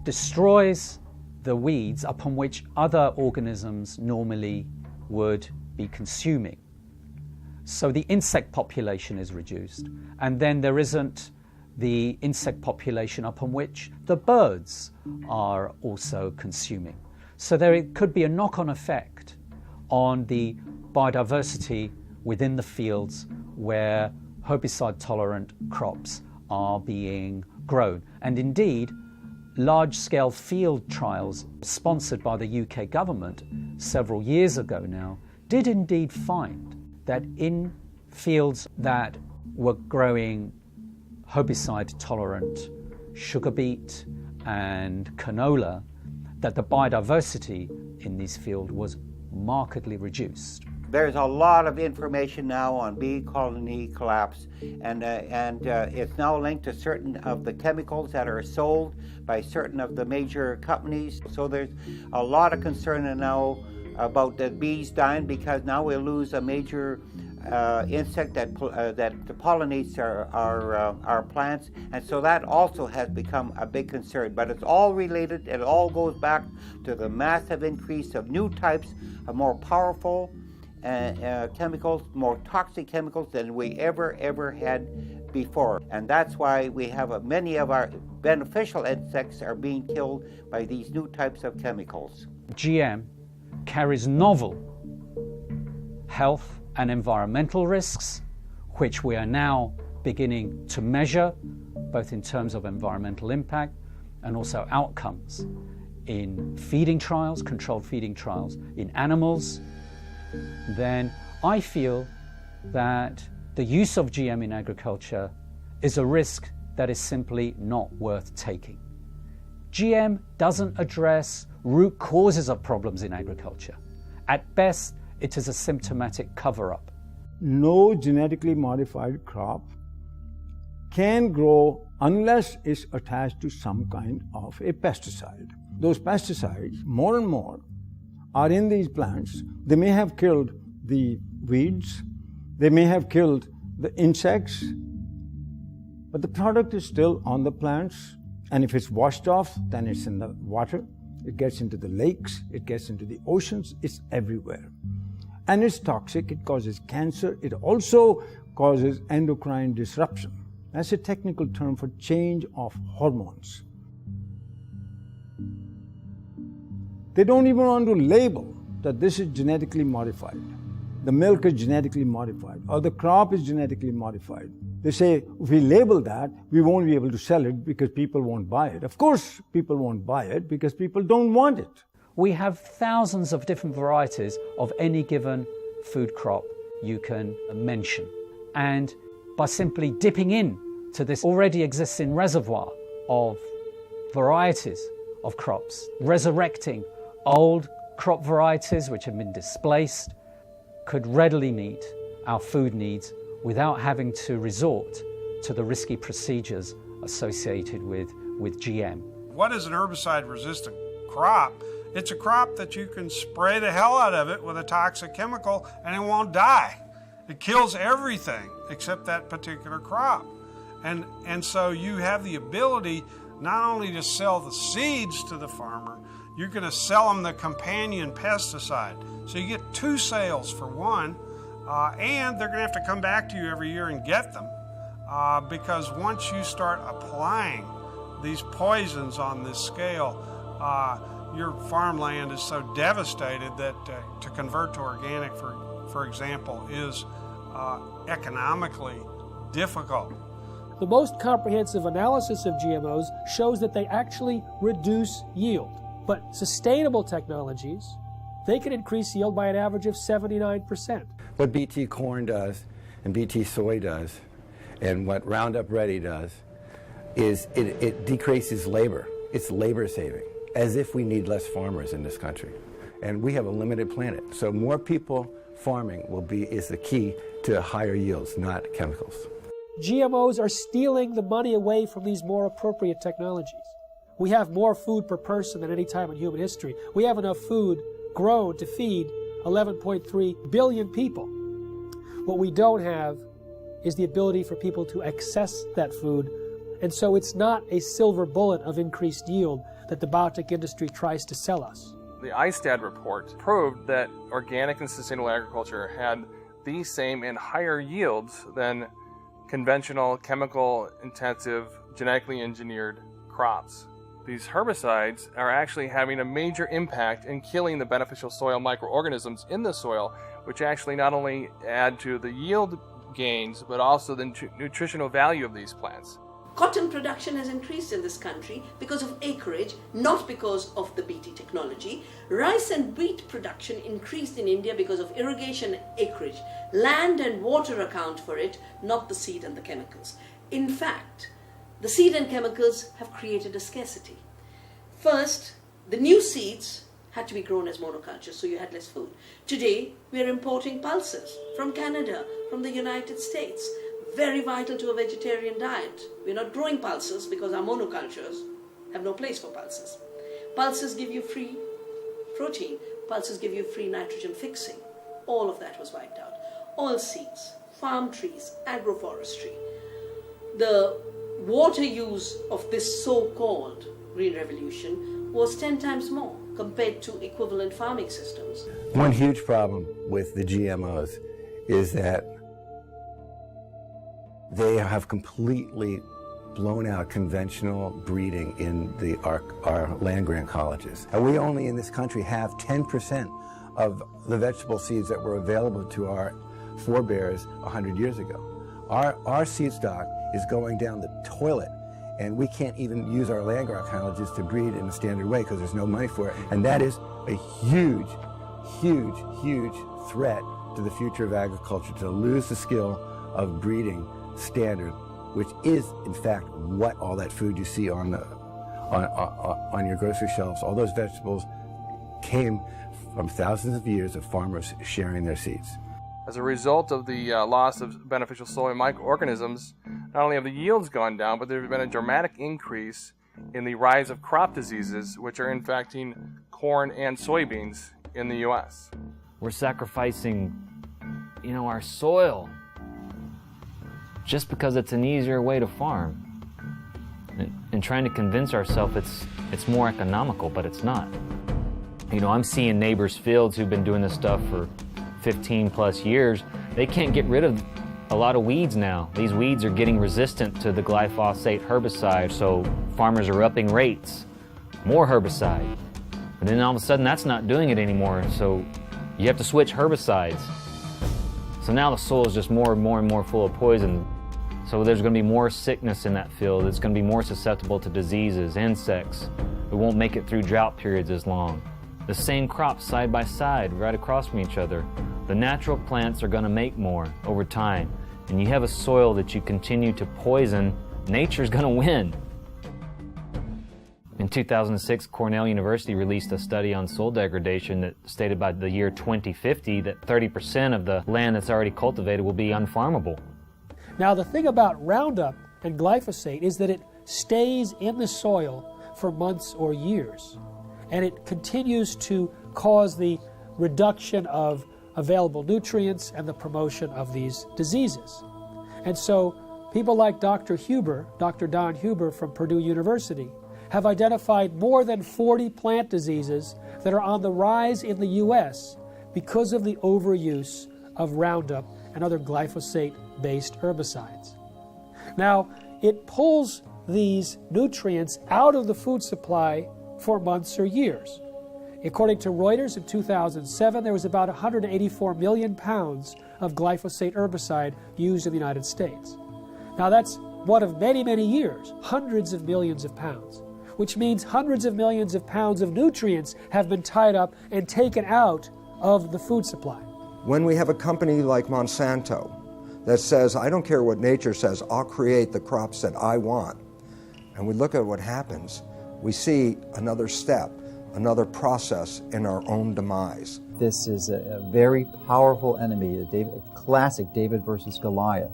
destroys the weeds upon which other organisms normally would be consuming. So the insect population is reduced, and then there isn't the insect population upon which the birds are also consuming. So there could be a knock-on effect on the biodiversity within the fields where herbicide-tolerant crops are being grown. And indeed, large-scale field trials sponsored by the UK government several years ago now did indeed find that in fields that were growing herbicide-tolerant sugar beet and canola, that the biodiversity in these fields was markedly reduced. There's a lot of information now on bee colony collapse, and it's now linked to certain of the chemicals that are sold by certain of the major companies. So there's a lot of concern now about the bees dying, because now we'll lose a major insect that pollinates our plants, and so that also has become a big concern. But it's all related. It all goes back to the massive increase of new types of more powerful chemicals, more toxic chemicals than we ever had before. And that's why we have many of our beneficial insects are being killed by these new types of chemicals. GM carries novel health and environmental risks, which we are now beginning to measure, both in terms of environmental impact and also outcomes in feeding trials, controlled feeding trials in animals. Then I feel that the use of GM in agriculture is a risk that is simply not worth taking. GM doesn't address root causes of problems in agriculture. At best, it is a symptomatic cover-up. No genetically modified crop can grow unless it's attached to some kind of a pesticide. Those pesticides, more and more, are in these plants. They may have killed the weeds, they may have killed the insects, but the product is still on the plants. And if it's washed off, then it's in the water, it gets into the lakes, it gets into the oceans, it's everywhere. And it's toxic, it causes cancer, it also causes endocrine disruption. That's a technical term for change of hormones. They don't even want to label that this is genetically modified. The milk is genetically modified, or the crop is genetically modified. They say, if we label that, we won't be able to sell it because people won't buy it. Of course, people won't buy it because people don't want it. We have thousands of different varieties of any given food crop you can mention. And by simply dipping in to this already existing reservoir of varieties of crops, resurrecting old crop varieties which have been displaced, could readily meet our food needs without having to resort to the risky procedures associated with GM. What is an herbicide-resistant crop It's a crop that you can spray the hell out of it with a toxic chemical and it won't die. It kills everything except that particular crop. And so you have the ability not only to sell the seeds to the farmer, you're going to sell them the companion pesticide. So you get two sales for one, and they're going to have to come back to you every year and get them because once you start applying these poisons on this scale, your farmland is so devastated that to convert to organic, for example, is economically difficult. The most comprehensive analysis of GMOs shows that they actually reduce yield. But sustainable technologies, they can increase yield by an average of 79%. What BT corn does and BT soy does and what Roundup Ready does is it decreases labor. It's labor saving, as if we need less farmers in this country. And we have a limited planet. So more people farming is the key to higher yields, not chemicals. GMOs are stealing the money away from these more appropriate technologies. We have more food per person than any time in human history. We have enough food grown to feed 11.3 billion people. What we don't have is the ability for people to access that food, and so it's not a silver bullet of increased yield that the biotech industry tries to sell us. The ISTAD report proved that organic and sustainable agriculture had the same and higher yields than conventional, chemical-intensive, genetically engineered crops. These herbicides are actually having a major impact in killing the beneficial soil microorganisms in the soil, which actually not only add to the yield gains, but also the nutritional value of these plants. Cotton production has increased in this country because of acreage, not because of the BT technology. Rice and wheat production increased in India because of irrigation acreage. Land and water account for it, not the seed and the chemicals. In fact, the seed and chemicals have created a scarcity. First, the new seeds had to be grown as monocultures, so you had less food. Today, we are importing pulses from Canada, from the United States. Very vital to a vegetarian diet. We're not growing pulses because our monocultures have no place for pulses. Pulses give you free protein. Pulses give you free nitrogen fixing. All of that was wiped out. Oilseeds, farm trees, agroforestry. The water use of this so-called Green Revolution was 10 times more compared to equivalent farming systems. One huge problem with the GMOs is that they have completely blown out conventional breeding in our land-grant colleges. And we only in this country have 10% of the vegetable seeds that were available to our forebears 100 years ago. Our seed stock is going down the toilet, and we can't even use our land-grant colleges to breed in a standard way because there's no money for it. And that is a huge, huge, huge threat to the future of agriculture, to lose the skill of breeding standard, which is in fact what all that food you see on your grocery shelves, all those vegetables came from thousands of years of farmers sharing their seeds. As a result of the loss of beneficial soil microorganisms, not only have the yields gone down, but there's been a dramatic increase in the rise of crop diseases, which are infecting corn and soybeans in the U.S. We're sacrificing, our soil just because it's an easier way to farm. And trying to convince ourselves it's more economical, but it's not. I'm seeing neighbors' fields who've been doing this stuff for 15 plus years. They can't get rid of a lot of weeds now. These weeds are getting resistant to the glyphosate herbicide, so farmers are upping rates. More herbicide. But then all of a sudden that's not doing it anymore, so you have to switch herbicides. So now the soil is just more and more and more full of poison. So there's going to be more sickness in that field. It's going to be more susceptible to diseases, insects. We won't make it through drought periods as long. The same crops side by side, right across from each other. The natural plants are going to make more over time. And you have a soil that you continue to poison, nature's going to win. In 2006, Cornell University released a study on soil degradation that stated by the year 2050 that 30% of the land that's already cultivated will be unfarmable. Now, the thing about Roundup and glyphosate is that it stays in the soil for months or years. and it continues to cause the reduction of available nutrients and the promotion of these diseases. And so people like Dr. Don Huber from Purdue University, have identified more than 40 plant diseases that are on the rise in the U.S. because of the overuse of Roundup and other glyphosate-based herbicides. Now, it pulls these nutrients out of the food supply for months or years. According to Reuters, in 2007, there was about 184 million pounds of glyphosate herbicide used in the United States. Now, that's one of many, many years, hundreds of millions of pounds, which means hundreds of millions of pounds of nutrients have been tied up and taken out of the food supply. When we have a company like Monsanto that says, I don't care what nature says, I'll create the crops that I want, and we look at what happens, we see another step, another process in our own demise. This is a very powerful enemy, a classic David versus Goliath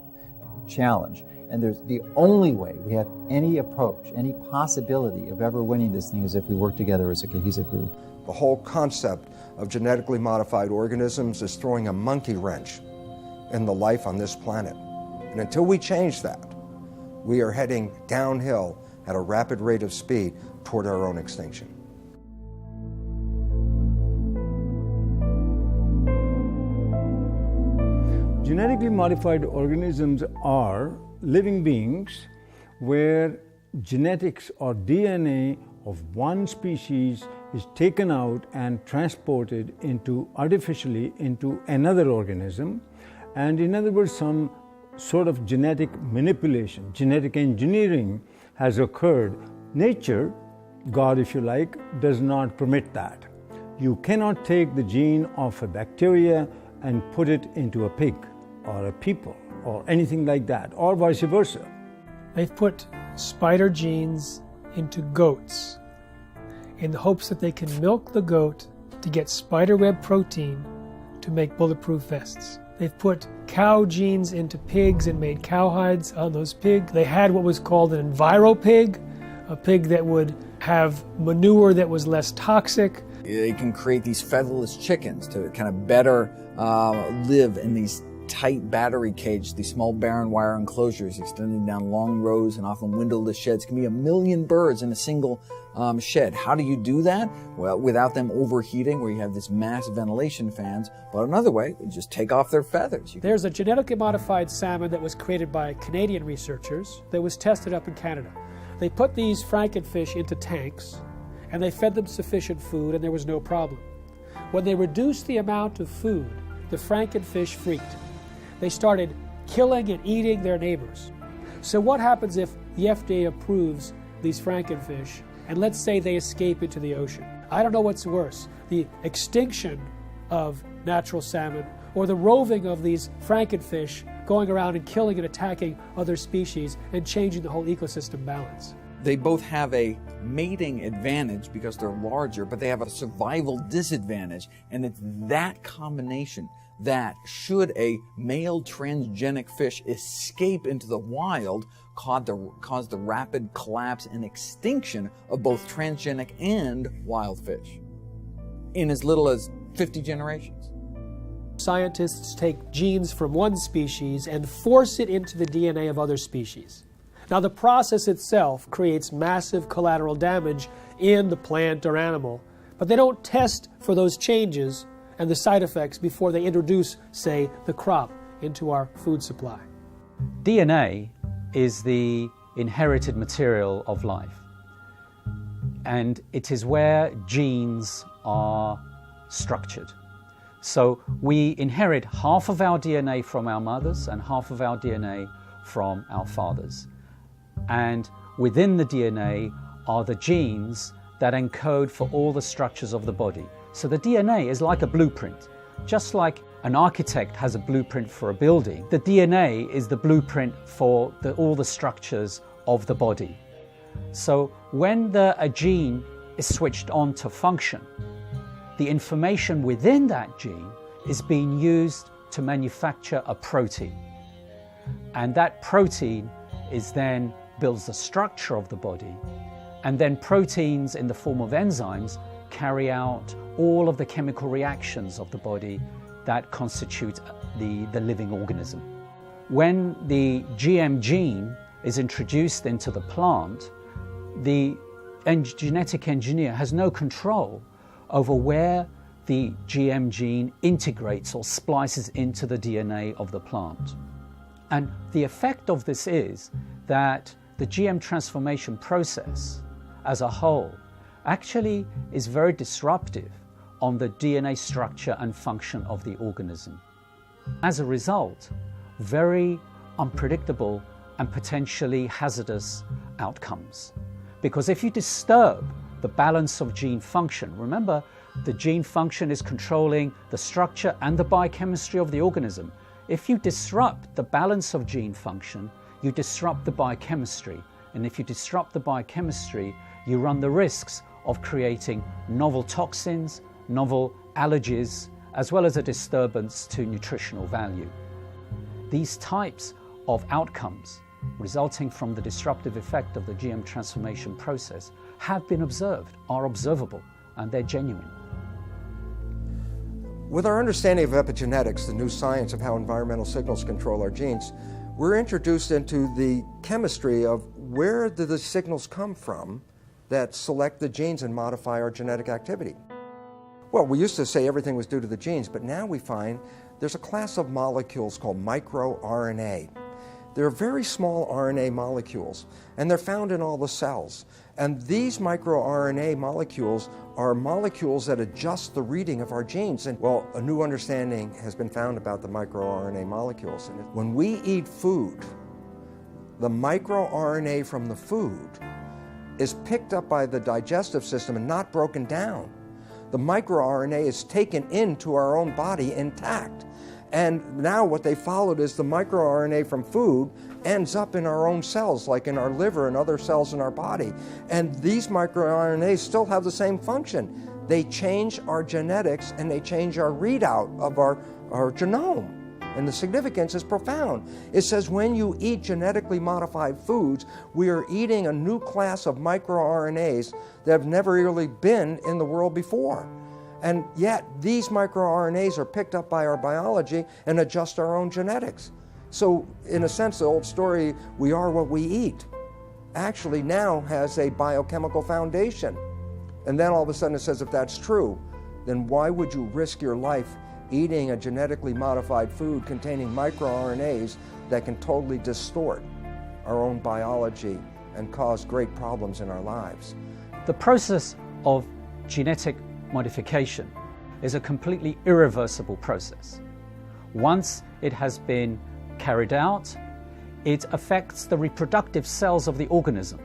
challenge. And there's the only way we have any approach, any possibility of ever winning this thing is if we work together as a cohesive group. The whole concept of genetically modified organisms is throwing a monkey wrench in the life on this planet. And until we change that, we are heading downhill at a rapid rate of speed toward our own extinction. Genetically modified organisms are living beings where genetics or DNA of one species is taken out and transported artificially into another organism, and in other words, some sort of genetic manipulation, genetic engineering has occurred. Nature, God if you like, does not permit that. You cannot take the gene of a bacteria and put it into a pig or a people or anything like that, or vice versa. They've put spider genes into goats in the hopes that they can milk the goat to get spiderweb protein to make bulletproof vests. They've put cow genes into pigs and made cowhides on those pigs. They had what was called an enviropig, a pig that would have manure that was less toxic. They can create these featherless chickens to kind of better live in these tight battery cages, these small barren wire enclosures extending down long rows and often windowless sheds. Can be 1 million birds in a single shed. How do you do that? Well, without them overheating, where you have this massive ventilation fans. But another way, you just take off their feathers. There's a genetically modified salmon that was created by Canadian researchers that was tested up in Canada. They put these frankenfish into tanks and they fed them sufficient food and there was no problem. When they reduced the amount of food, the frankenfish freaked. They started killing and eating their neighbors. So what happens if the FDA approves these frankenfish and let's say they escape into the ocean? I don't know what's worse, the extinction of natural salmon or the roving of these frankenfish going around and killing and attacking other species and changing the whole ecosystem balance. They both have a mating advantage because they're larger, but they have a survival disadvantage. And it's that combination that, should a male transgenic fish escape into the wild, cause the rapid collapse and extinction of both transgenic and wild fish in as little as 50 generations. Scientists take genes from one species and force it into the DNA of other species. Now, the process itself creates massive collateral damage in the plant or animal, but they don't test for those changes and the side effects before they introduce, say, the crop into our food supply. DNA is the inherited material of life, and it is where genes are structured. So we inherit half of our DNA from our mothers and half of our DNA from our fathers. And within the DNA are the genes that encode for all the structures of the body. So the DNA is like a blueprint. Just like an architect has a blueprint for a building, the DNA is the blueprint for all the structures of the body. So when a gene is switched on to function, the information within that gene is being used to manufacture a protein. And that protein is then builds the structure of the body. And then proteins in the form of enzymes carry out all of the chemical reactions of the body that constitute the living organism. When the GM gene is introduced into the plant, the genetic engineer has no control over where the GM gene integrates or splices into the DNA of the plant. And the effect of this is that the GM transformation process as a whole actually is very disruptive on the DNA structure and function of the organism. As a result, very unpredictable and potentially hazardous outcomes. Because if you disturb the balance of gene function, remember the gene function is controlling the structure and the biochemistry of the organism. If you disrupt the balance of gene function, you disrupt the biochemistry. And if you disrupt the biochemistry, you run the risks of creating novel toxins, novel allergies, as well as a disturbance to nutritional value. These types of outcomes resulting from the disruptive effect of the GM transformation process have been observed, are observable, and they're genuine. With our understanding of epigenetics, the new science of how environmental signals control our genes, we're introduced into the chemistry of where do the signals come from that select the genes and modify our genetic activity. Well, we used to say everything was due to the genes, but now we find there's a class of molecules called microRNA. They're very small RNA molecules, and they're found in all the cells. And these microRNA molecules are molecules that adjust the reading of our genes. And well, a new understanding has been found about the microRNA molecules. And when we eat food, the microRNA from the food is picked up by the digestive system and not broken down. The microRNA is taken into our own body intact. And now what they followed is the microRNA from food ends up in our own cells, like in our liver and other cells in our body. And these microRNAs still have the same function. They change our genetics and they change our readout of our genome. And the significance is profound. It says when you eat genetically modified foods, we are eating a new class of microRNAs that have never really been in the world before. And yet, these microRNAs are picked up by our biology and adjust our own genetics. So, in a sense, the old story, we are what we eat, actually now has a biochemical foundation. And then all of a sudden it says, if that's true, then why would you risk your life eating a genetically modified food containing microRNAs that can totally distort our own biology and cause great problems in our lives? The process of genetic modification is a completely irreversible process. Once it has been carried out, it affects the reproductive cells of the organism.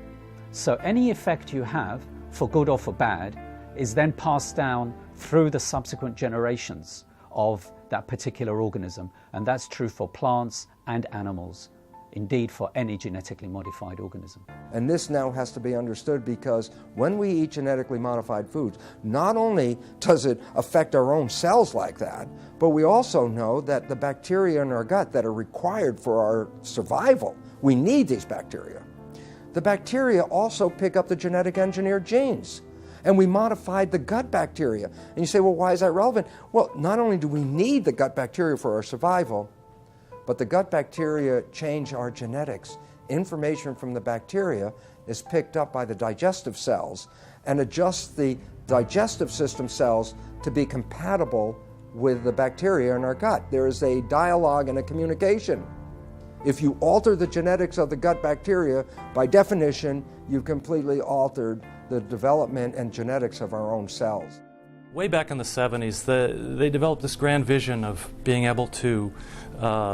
So any effect you have, for good or for bad, is then passed down through the subsequent generations of that particular organism. And that's true for plants and animals. Indeed, for any genetically modified organism. And this now has to be understood because when we eat genetically modified foods, not only does it affect our own cells like that, but we also know that the bacteria in our gut that are required for our survival, we need these bacteria. The bacteria also pick up the genetic engineered genes. And we modified the gut bacteria. And you say, well, why is that relevant? Well, not only do we need the gut bacteria for our survival, but the gut bacteria change our genetics. Information from the bacteria is picked up by the digestive cells and adjusts the digestive system cells to be compatible with the bacteria in our gut. There is a dialogue and a communication. If you alter the genetics of the gut bacteria, by definition, you've completely altered the development and genetics of our own cells. Way back in the 70s, they developed this grand vision of being able to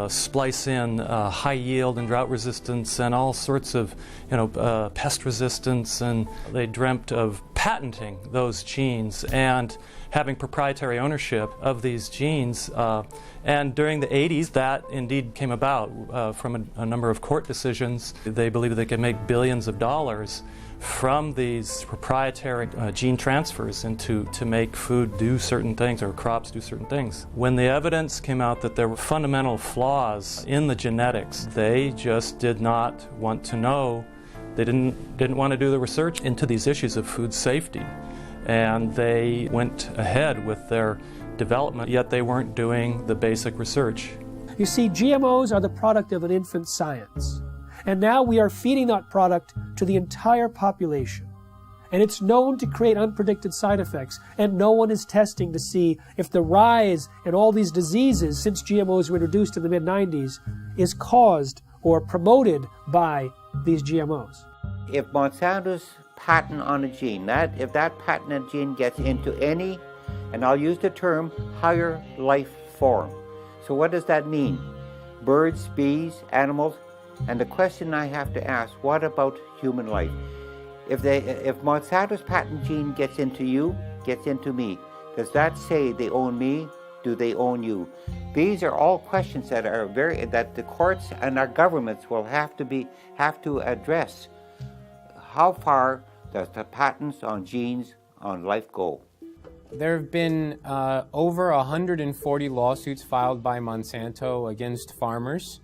splice in high yield and drought resistance and all sorts of, pest resistance, and they dreamt of patenting those genes and having proprietary ownership of these genes. And during the 80s, that indeed came about from a number of court decisions. They believed they could make billions of dollars from these proprietary gene transfers to make food do certain things or crops do certain things. When the evidence came out that there were fundamental flaws in the genetics, they just did not want to know. They didn't want to do the research into these issues of food safety. and they went ahead with their development, yet they weren't doing the basic research. You see, GMOs are the product of an infant science. And now we are feeding that product to the entire population. And it's known to create unpredicted side effects, and no one is testing to see if the rise in all these diseases since GMOs were introduced in the mid-90s is caused or promoted by these GMOs. If Monsanto's patent on a gene, if that patented gene gets into any, and I'll use the term, higher life form. So what does that mean? Birds, bees, animals, and the question I have to ask, what about human life? If Monsanto's patent gene gets into you, gets into me, does that say they own me? Do they own you? These are all questions that that the courts and our governments will have to address. How far does the patents on genes on life go? There have been over 140 lawsuits filed by Monsanto against farmers,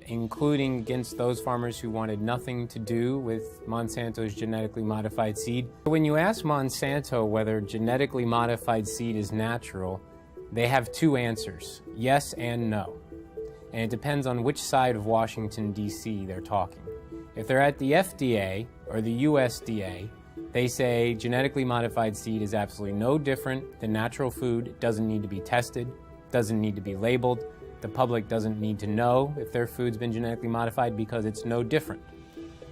including against those farmers who wanted nothing to do with Monsanto's genetically modified seed. When you ask Monsanto whether genetically modified seed is natural, they have two answers, yes and no. And it depends on which side of Washington, D.C. they're talking. If they're at the FDA or the USDA, they say genetically modified seed is absolutely no different than natural food. It doesn't need to be tested, doesn't need to be labeled. The public doesn't need to know if their food's been genetically modified because it's no different.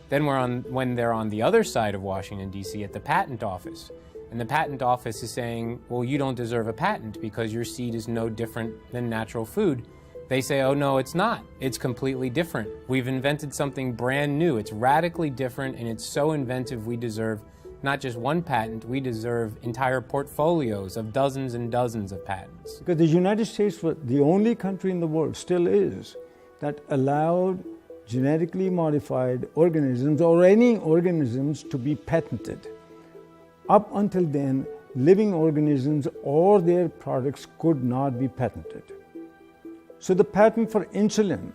Then when they're on the other side of Washington, D.C. at the patent office, and the patent office is saying, well, you don't deserve a patent because your seed is no different than natural food. They say, oh, no, it's not. It's completely different. We've invented something brand new. It's radically different, and it's so inventive we deserve not just one patent, we deserve entire portfolios of dozens and dozens of patents. Because the United States was the only country in the world, still is, that allowed genetically modified organisms or any organisms to be patented. Up until then, living organisms or their products could not be patented. So the patent for insulin,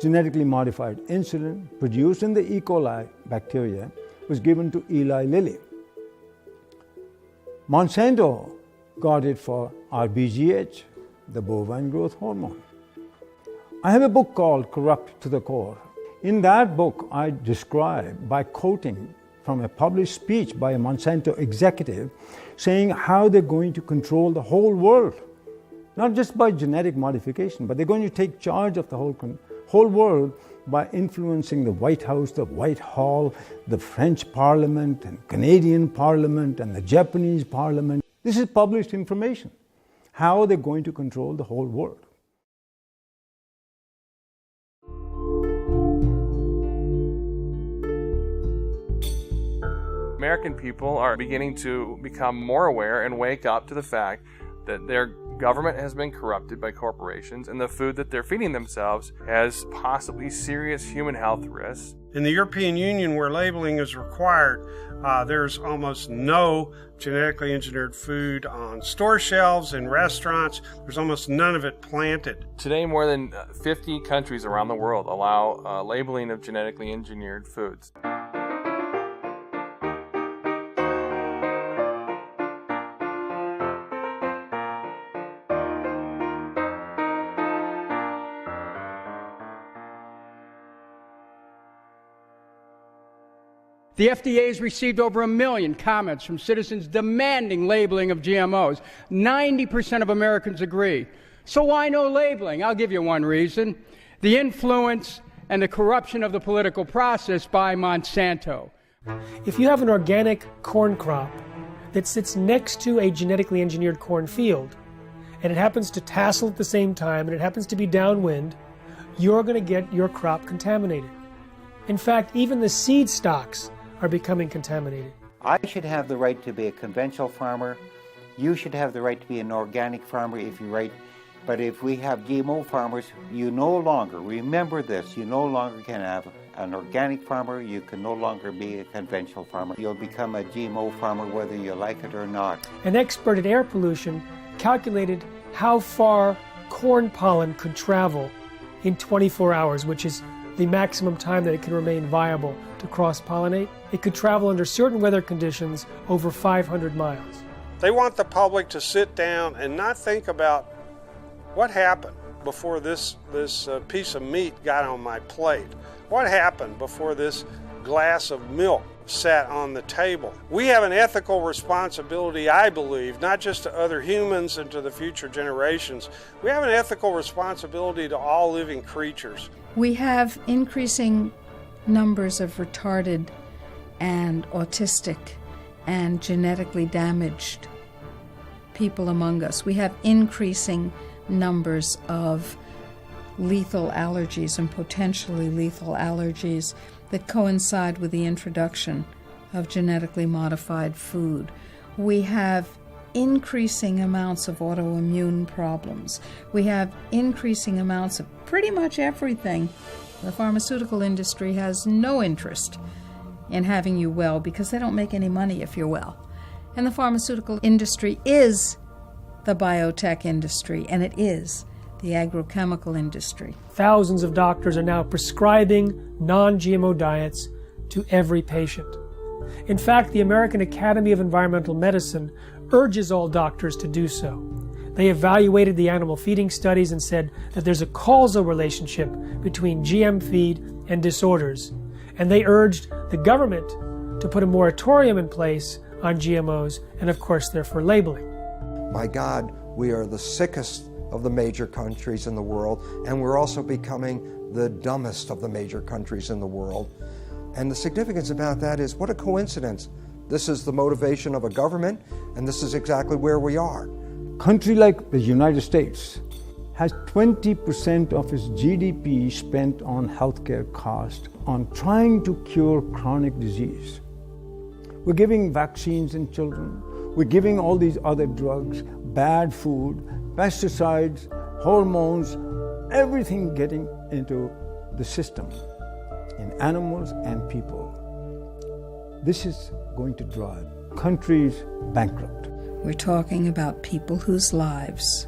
genetically modified insulin produced in the E. coli bacteria, was given to Eli Lilly. Monsanto got it for RBGH, the bovine growth hormone. I have a book called Corrupt to the Core. In that book, I describe, by quoting from a published speech by a Monsanto executive, saying how they're going to control the whole world, not just by genetic modification, but they're going to take charge of the whole world by influencing the White House, the Whitehall, the French Parliament, and Canadian Parliament, and the Japanese Parliament. This is published information, how they're going to control the whole world. American people are beginning to become more aware and wake up to the fact that their government has been corrupted by corporations, and the food that they're feeding themselves has possibly serious human health risks. In the European Union, where labeling is required, there's almost no genetically engineered food on store shelves and restaurants. There's almost none of it planted. Today, more than 50 countries around the world allow labeling of genetically engineered foods. The FDA has received over 1 million comments from citizens demanding labeling of GMOs. 90% of Americans agree. So why no labeling? I'll give you one reason. The influence and the corruption of the political process by Monsanto. If you have an organic corn crop that sits next to a genetically engineered corn field, and it happens to tassel at the same time, and it happens to be downwind, you're going to get your crop contaminated. In fact, even the seed stocks are becoming contaminated. I should have the right to be a conventional farmer. You should have the right to be an organic farmer if you're right. But if we have GMO farmers, you no longer, remember this, you no longer can have an organic farmer, you can no longer be a conventional farmer. You'll become a GMO farmer whether you like it or not. An expert in air pollution calculated how far corn pollen could travel in 24 hours, which is the maximum time that it can remain viable to cross-pollinate. It could travel under certain weather conditions over 500 miles. They want the public to sit down and not think about what happened before this piece of meat got on my plate. What happened before this glass of milk sat on the table? We have an ethical responsibility, I believe, not just to other humans and to the future generations. We have an ethical responsibility to all living creatures. We have increasing numbers of retarded and autistic and genetically damaged people among us. We have increasing numbers of lethal allergies and potentially lethal allergies that coincide with the introduction of genetically modified food. We have increasing amounts of autoimmune problems. We have increasing amounts of pretty much everything. The pharmaceutical industry has no interest in having you well because they don't make any money if you're well. And the pharmaceutical industry is the biotech industry, and it is the agrochemical industry. Thousands of doctors are now prescribing non-GMO diets to every patient. In fact, the American Academy of Environmental Medicine urges all doctors to do so. They evaluated the animal feeding studies and said that there's a causal relationship between GM feed and disorders, and they urged the government to put a moratorium in place on GMOs, and of course, therefore, labeling. My God, we are the sickest of the major countries in the world, and we're also becoming the dumbest of the major countries in the world. And the significance about that is, what a coincidence. This is the motivation of a government, and this is exactly where we are. A country like the United States has 20% of its GDP spent on healthcare costs, on trying to cure chronic disease. We're giving vaccines in children. We're giving all these other drugs, bad food, pesticides, hormones, everything getting into the system in animals and people. This is going to drive countries bankrupt. We're talking about people whose lives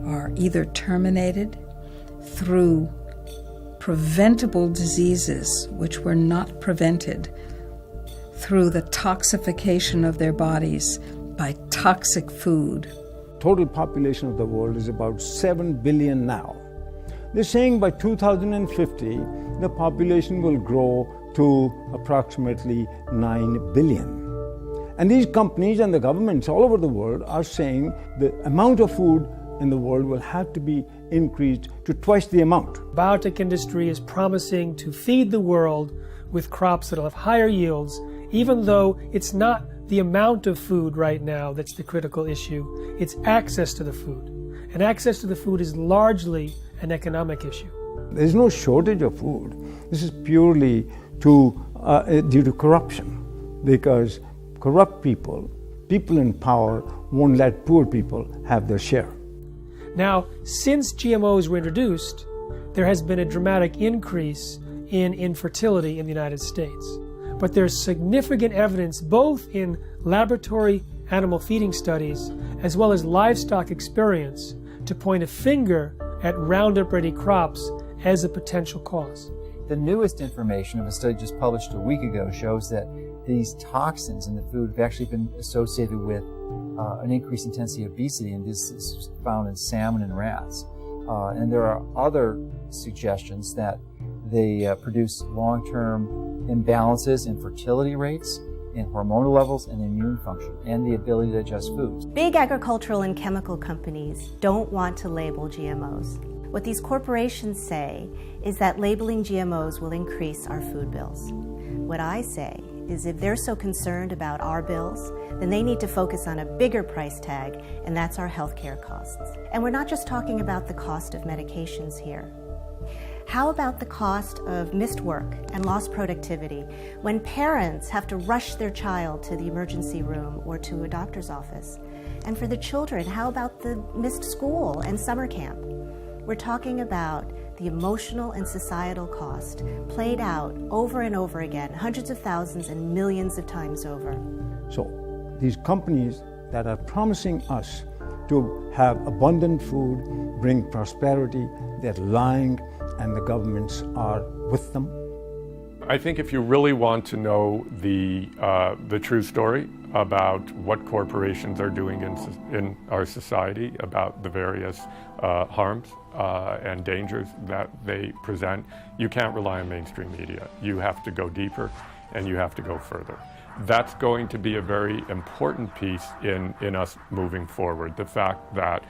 are either terminated through preventable diseases which were not prevented, through the toxification of their bodies by toxic food. Total population of the world is about 7 billion now. They're saying by 2050, the population will grow to approximately 9 billion. And these companies and the governments all over the world are saying the amount of food in the world will have to be increased to twice the amount. The biotech industry is promising to feed the world with crops that will have higher yields, even though it's not the amount of food right now that's the critical issue, it's access to the food. And access to the food is largely an economic issue. There's no shortage of food. This is purely due to corruption, because corrupt people in power won't let poor people have their share. Now, since GMOs were introduced, there has been a dramatic increase in infertility in the United States. But there's significant evidence both in laboratory animal feeding studies as well as livestock experience to point a finger at Roundup-ready crops as a potential cause. The newest information of a study just published a week ago shows that these toxins in the food have actually been associated with an increased intensity of obesity, and this is found in salmon and rats. And there are other suggestions that they produce long-term imbalances in fertility rates, in hormonal levels, and immune function, and the ability to digest foods. Big agricultural and chemical companies don't want to label GMOs. What these corporations say is that labeling GMOs will increase our food bills. What I say is if they're so concerned about our bills, then they need to focus on a bigger price tag, and that's our healthcare costs. And we're not just talking about the cost of medications here. How about the cost of missed work and lost productivity when parents have to rush their child to the emergency room or to a doctor's office? And for the children, how about the missed school and summer camp? We're talking about the emotional and societal cost played out over and over again, hundreds of thousands and millions of times over. So these companies that are promising us to have abundant food, bring prosperity, they're lying. and the governments are with them? I think if you really want to know the true story about what corporations are doing in our society, about the various harms and dangers that they present, you can't rely on mainstream media. You have to go deeper and you have to go further. That's going to be a very important piece in us moving forward. The fact that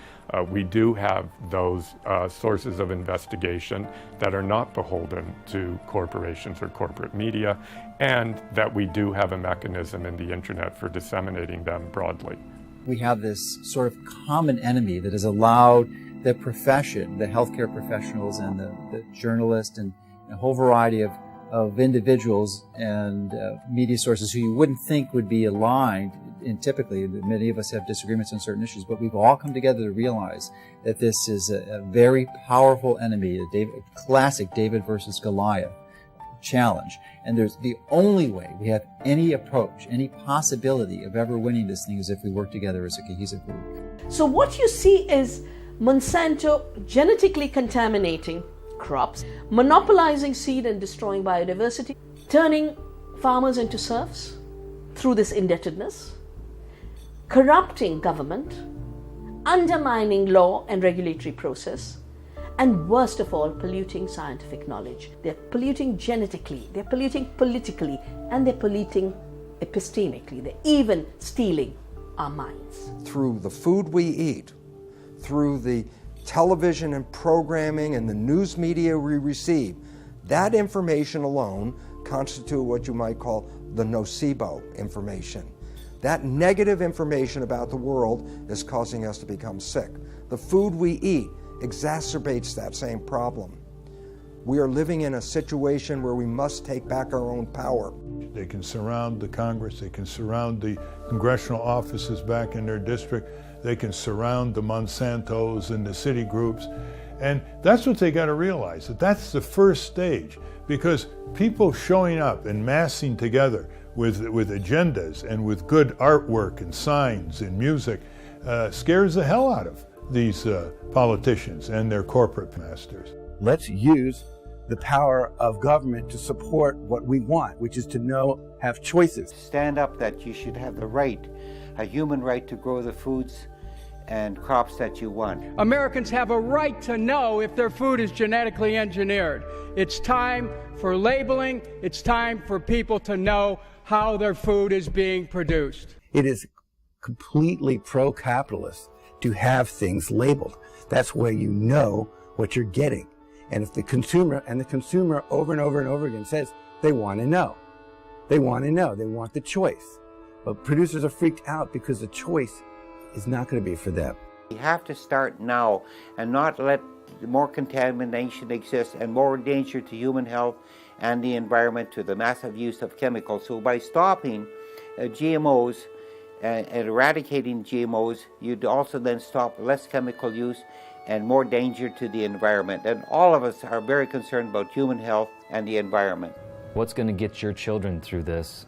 we do have those sources of investigation that are not beholden to corporations or corporate media, and that we do have a mechanism in the internet for disseminating them broadly. We have this sort of common enemy that has allowed the profession, the healthcare professionals and the journalists and a whole variety of individuals and media sources who you wouldn't think would be aligned. And typically, many of us have disagreements on certain issues, but we've all come together to realize that this is a very powerful enemy, a classic David versus Goliath challenge. And there's the only way we have any approach, any possibility of ever winning this thing is if we work together as a cohesive group. So what you see is Monsanto genetically contaminating crops, monopolizing seed and destroying biodiversity, turning farmers into serfs through this indebtedness, corrupting government, undermining law and regulatory process, and worst of all, polluting scientific knowledge. They're polluting genetically, they're polluting politically, and they're polluting epistemically. They're even stealing our minds. Through the food we eat, through the television and programming and the news media we receive, that information alone constitute what you might call the nocebo information. That negative information about the world is causing us to become sick. The food we eat exacerbates that same problem. We are living in a situation where we must take back our own power. They can surround the Congress, they can surround the congressional offices back in their district, they can surround the Monsantos and the city groups. And that's what they got to realize, that that's the first stage, because people showing up and massing together with agendas and with good artwork and signs and music scares the hell out of these politicians and their corporate masters. Let's use the power of government to support what we want, which is to have choices. Stand up that you should have the right, a human right to grow the foods and crops that you want. Americans have a right to know if their food is genetically engineered. It's time for labeling. It's time for people to know how their food is being produced. It is completely pro-capitalist to have things labeled. That's where you know what you're getting. And if the consumer over and over and over again says they want to know. They want to know. They want the choice. But producers are freaked out because the choice is not going to be for them. We have to start now and not let more contamination exist and more danger to human health and the environment to the massive use of chemicals. So by stopping GMOs and eradicating GMOs, you'd also then stop less chemical use and more danger to the environment. And all of us are very concerned about human health and the environment. What's going to get your children through this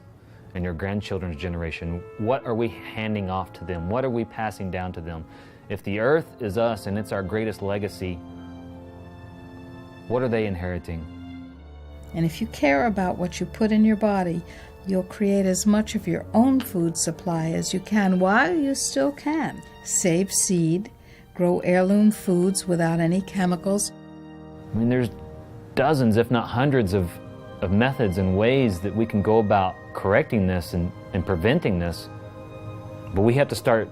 and your grandchildren's generation? What are we handing off to them? What are we passing down to them? If the earth is us and it's our greatest legacy, what are they inheriting? And if you care about what you put in your body, you'll create as much of your own food supply as you can while you still can. Save seed, grow heirloom foods without any chemicals. I mean, there's dozens, if not hundreds, of methods and ways that we can go about correcting this and preventing this, but we have to start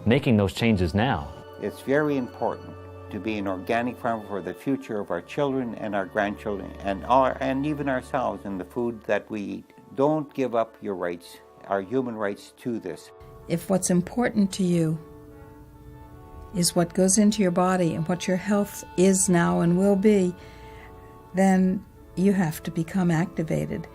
making those changes now. It's very important to be an organic farmer for the future of our children and our grandchildren and even ourselves in the food that we eat. Don't give up your rights, our human rights, to this. If what's important to you is what goes into your body and what your health is now and will be, then you have to become activated.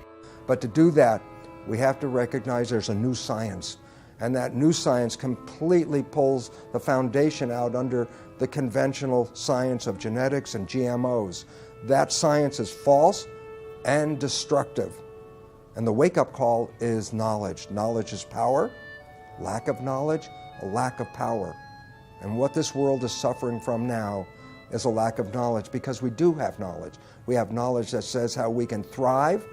But to do that, we have to recognize there's a new science, and that new science completely pulls the foundation out under the conventional science of genetics and GMOs. That science is false and destructive. And the wake-up call is knowledge. Knowledge is power. Lack of knowledge, a lack of power. And what this world is suffering from now is a lack of knowledge, because we do have knowledge. We have knowledge that says how we can thrive,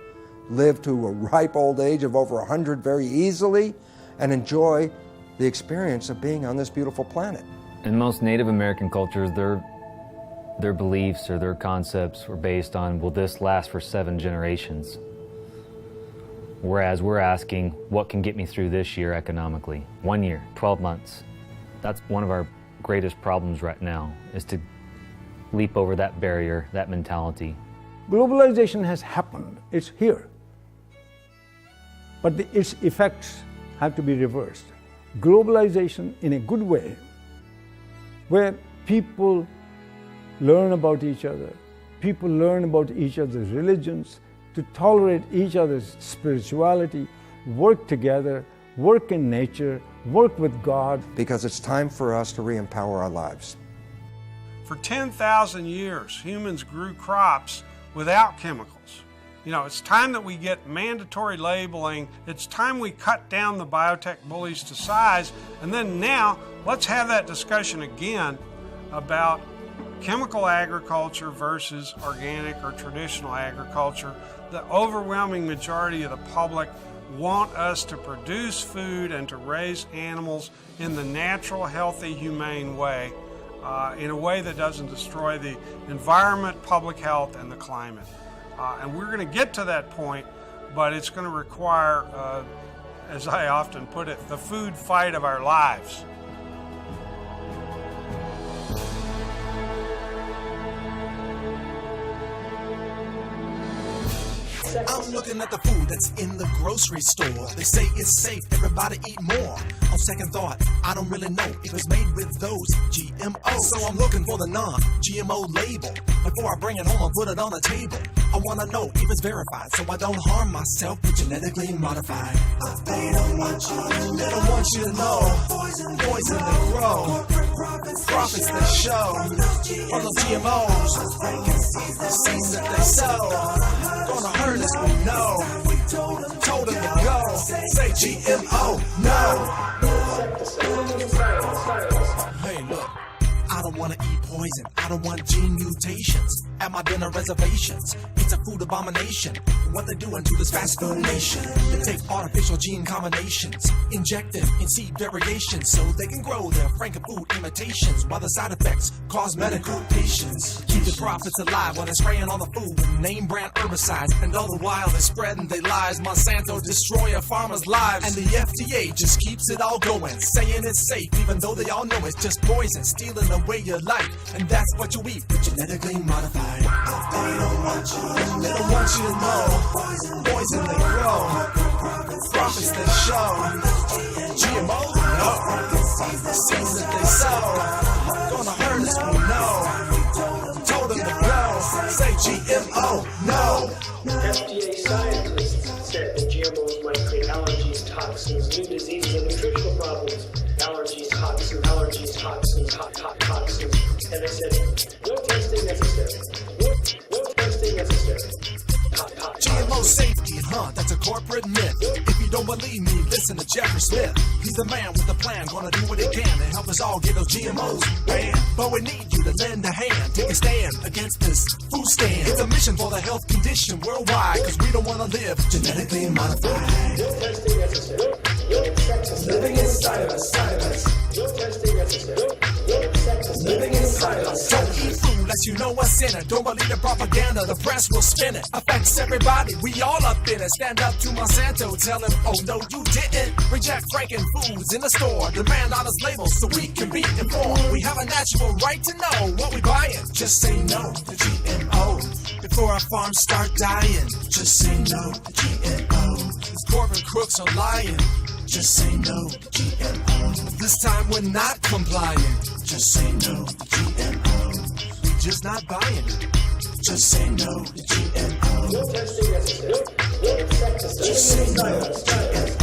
live to a ripe old age of over 100 very easily, and enjoy the experience of being on this beautiful planet. In most Native American cultures, their beliefs or their concepts were based on, will this last for 7 generations? Whereas we're asking, what can get me through this year economically? 1 year, 12 months. That's one of our greatest problems right now, is to leap over that barrier, that mentality. Globalization has happened, it's here. But its effects have to be reversed. Globalization in a good way, where people learn about each other, people learn about each other's religions, to tolerate each other's spirituality, work together, work in nature, work with God. Because it's time for us to re-empower our lives. For 10,000 years, humans grew crops without chemicals. You know, it's time that we get mandatory labeling. It's time we cut down the biotech bullies to size. And then now, let's have that discussion again about chemical agriculture versus organic or traditional agriculture. The overwhelming majority of the public want us to produce food and to raise animals in the natural, healthy, humane way, in a way that doesn't destroy the environment, public health, and the climate. And we're going to get to that point, but it's going to require, as I often put it, the food fight of our lives. I'm looking at the food that's in the grocery store. They say it's safe, everybody eat more. On second thought, I don't really know if it's made with those GMOs. So I'm looking for the non-GMO label. Before I bring it home and put it on the table, I want to know if it's verified, so I don't harm myself with genetically modified. They don't want you to know. Poison they grow. Profits they show. All those GMOs. Seeds that they sow. Gonna hurt us, we know. Told them to go. Say GMO, no. Hey, look. I don't want to eat poison. I don't want gene mutations at my dinner reservations. It's a food abomination. What they're doing to this fast food nation. They take artificial gene combinations, inject them in seed variations so they can grow their frankenfood imitations while the side effects cause medical patients. Keep the profits alive while they're spraying on the food with name brand herbicides. And all the while they're spreading their lies. Monsanto destroy a farmer's lives. And the FDA just keeps it all going, saying it's safe even though they all know it's just poison, stealing away your life. And that's what you eat, genetically modified. They don't want you to know. Poison they grow. Profits they show. GMOs, no. Seeds that they sow. Gonna hurt us, we know. Told them to go. Say GMO, no. FDA scientists said that GMOs might create allergies, toxins, new diseases, and nutritional problems. Allergies, toxins, toxins. And they said, no testing necessary. No testing necessary. GMO safety, that's a corporate myth. If you don't believe me, listen to Jeffrey Smith. He's the man with the plan, gonna do what he can to help us all get those GMOs banned. But we need you to lend a hand, take a stand against this food stand. It's a mission for the health condition worldwide, cause we don't wanna live genetically modified. No testing necessary. No insecticide. Living inside of us, No testing necessary. No insecticide. Living inside of us. Don't eat food unless you know what's in it. Don't believe the propaganda, the press will spin it. Affects everybody, we all up in it. Stand up to Monsanto, tell him, oh no you didn't. Reject Franken foods in the store. Demand honest labels so we can be informed. We have a natural right to know what we buying. Just say no to GMO before our farms start dying. Just say no to GMO. These corporate crooks are lying. Just say no to GMO. This time we're not complying. Just say no to GMO. We're just not buying it. Just say no to GMO. No testing necessary. No insecticide. Just say no to GMO.